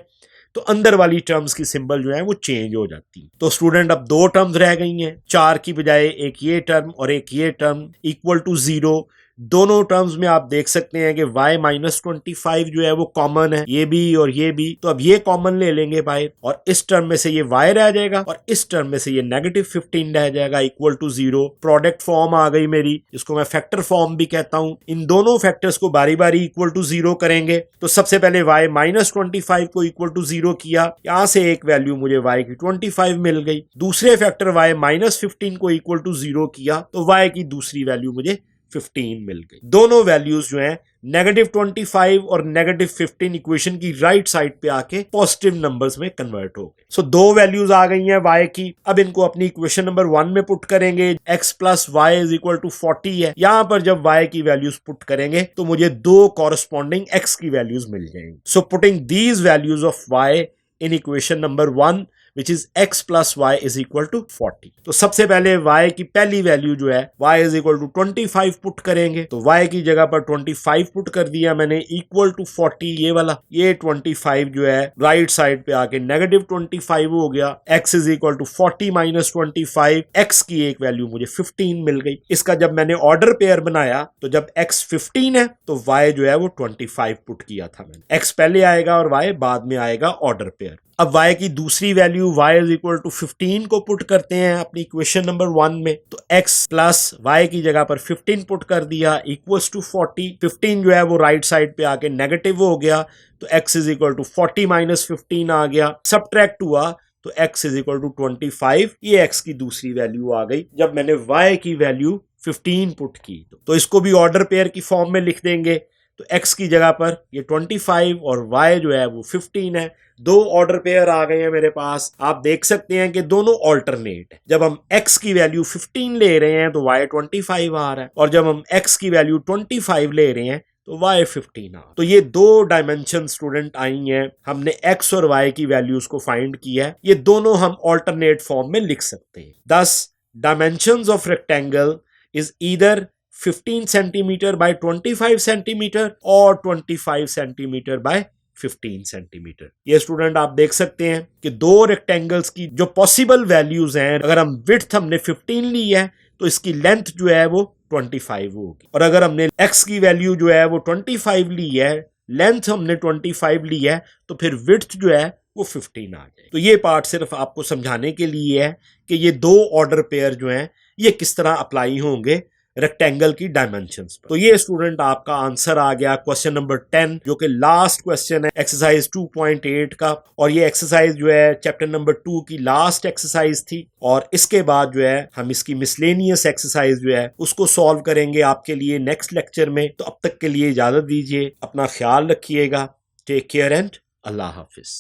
तो अंदर वाली टर्म्स की सिंबल जो है वो चेंज हो जाती है। तो स्टूडेंट अब 2 टर्म्स रह गई हैं, 4 की बजाय एक ये टर्म और एक ये टर्म इक्वल टू 0। दोनों टर्म्स में आप देख सकते हैं कि y माइनस 25 जो है वो कॉमन है, ये भी और ये भी, तो अब ये कॉमन ले लेंगे बाहर, और इस टर्म में से ये y रह जाएगा और इस टर्म में से ये नेगेटिव 15 रह जाएगा इक्वल टू 0। प्रोडक्ट फॉर्म आ गई मेरी, इसको मैं फैक्टर फॉर्म भी कहता हूं। इन दोनों फैक्टर्स को बारी बारी इक्वल टू 0 करेंगे। तो सबसे पहले y माइनस 25 को इक्वल टू 0 किया, यहां से एक वैल्यू मुझे y की 25 मिल गई। दूसरे फैक्टर y माइनस 15 को इक्वल टू 0 किया तो y की दूसरी वैल्यू मुझे 15 मिल गई। दोनों वैल्यूज जो हैं नेगेटिव 25 और नेगेटिव 15 इक्वेशन की राइट साइड पे आके पॉजिटिव नंबर्स में कन्वर्ट हो गए। सो 2 वैल्यूज आ गई हैं y की। अब इनको अपनी इक्वेशन नंबर 1 में पुट करेंगे। x plus y is equal to 40 है, यहां पर जब y की वैल्यूज पुट करेंगे तो मुझे 2 कॉरस्पॉन्डिंग x की वैल्यूज मिल जाएंगी। So putting these values of y in equation number 1 which is x plus y is equal to 40। तो सबसे पहले y की पहली वैल्यू जो है y is equal to 25 put करेंगे, तो y की जगह पर 25 पुट कर दिया मैंने, इक्वल टू 40 ये वाला, ये 25 जो है राइट साइड पे आके नेगेटिव 25 हो गया, x is equal to 40 minus 25, x की एक वैल्यू मुझे 15 मिल गई। इसका जब मैंने ऑर्डर पेयर बनाया तो जब x 15 है तो y जो है वो 25 पुट किया था मैंने, x पहले आएगा और y बाद में आएगा ऑर्डर पेयर। अब y की दूसरी value y is equal to 15 को पुट करते हैं अपनी इक्वेशन नंबर 1 में, तो x प्लस y की जगह पर 15 पुट कर दिया इक्वल्स टू 40। 15 जो है वो राइट साइड पे आके नेगेटिव हो गया, तो x is equal to 40 minus 15 आ गया, सबट्रैक्ट हुआ तो x इज इक्वल टू 25, ये x की दूसरी वैल्यू आ गई जब मैंने y की वैल्यू 15 पुट की। तो इसको भी ऑर्डर पेयर की फॉर्म में लिख देंगे, तो x की जगह पर ये 25 और y जो है वो 15 है, दो ऑर्डर पेयर आ गए हैं मेरे पास। आप देख सकते हैं कि दोनों ऑल्टरनेट है, जब हम x की वैल्यू 15 ले रहे हैं तो y 25 आ रहा है, और जब हम x की वैल्यू 25 ले रहे हैं तो y 15 आ। तो ये दो डायमेंशन स्टूडेंट आई हैं, हमने x और y की वैल्यूज को फाइंड किया है, ये दोनों हम ऑल्टरनेट फॉर्म में लिख सकते हैं। thus dimensions of rectangle is either 15 centimeter by 25 centimeter और 25 centimeter by 15 सेंटीमीटर। ये स्टूडेंट आप देख सकते हैं कि दो रेक्टेंगल्स की जो पॉसिबल वैल्यूज हैं, अगर हम विड्थ हमने 15 ली है तो इसकी लेंथ जो है वो 25 होगी, और अगर हमने x की वैल्यू जो है वो 25 ली है, लेंथ हमने 25 ली है, तो फिर विड्थ जो है वो 15 आ जाए। तो ये पार्ट सिर्फ आपको समझाने के लिए है कि ये दो ऑर्डर पेयर जो हैं ये किस तरह अप्लाई होंगे रेक्टेंगल की डायमेंशंस पर। तो ये स्टूडेंट आपका आंसर आ गया क्वेश्चन नंबर 10, जो कि लास्ट क्वेश्चन है एक्सरसाइज 2.8 का, और ये एक्सरसाइज जो है चैप्टर नंबर 2 की लास्ट एक्सरसाइज थी, और इसके बाद जो है हम इसकी मिसलेनियस एक्सरसाइज जो है उसको सॉल्व करेंगे आपके लिए नेक्स्ट लेक्चर में। तो अब तक के लिए इजाजत दीजिए, अपना ख्याल रखिएगा, टेक केयर एंड अल्लाह हाफिज।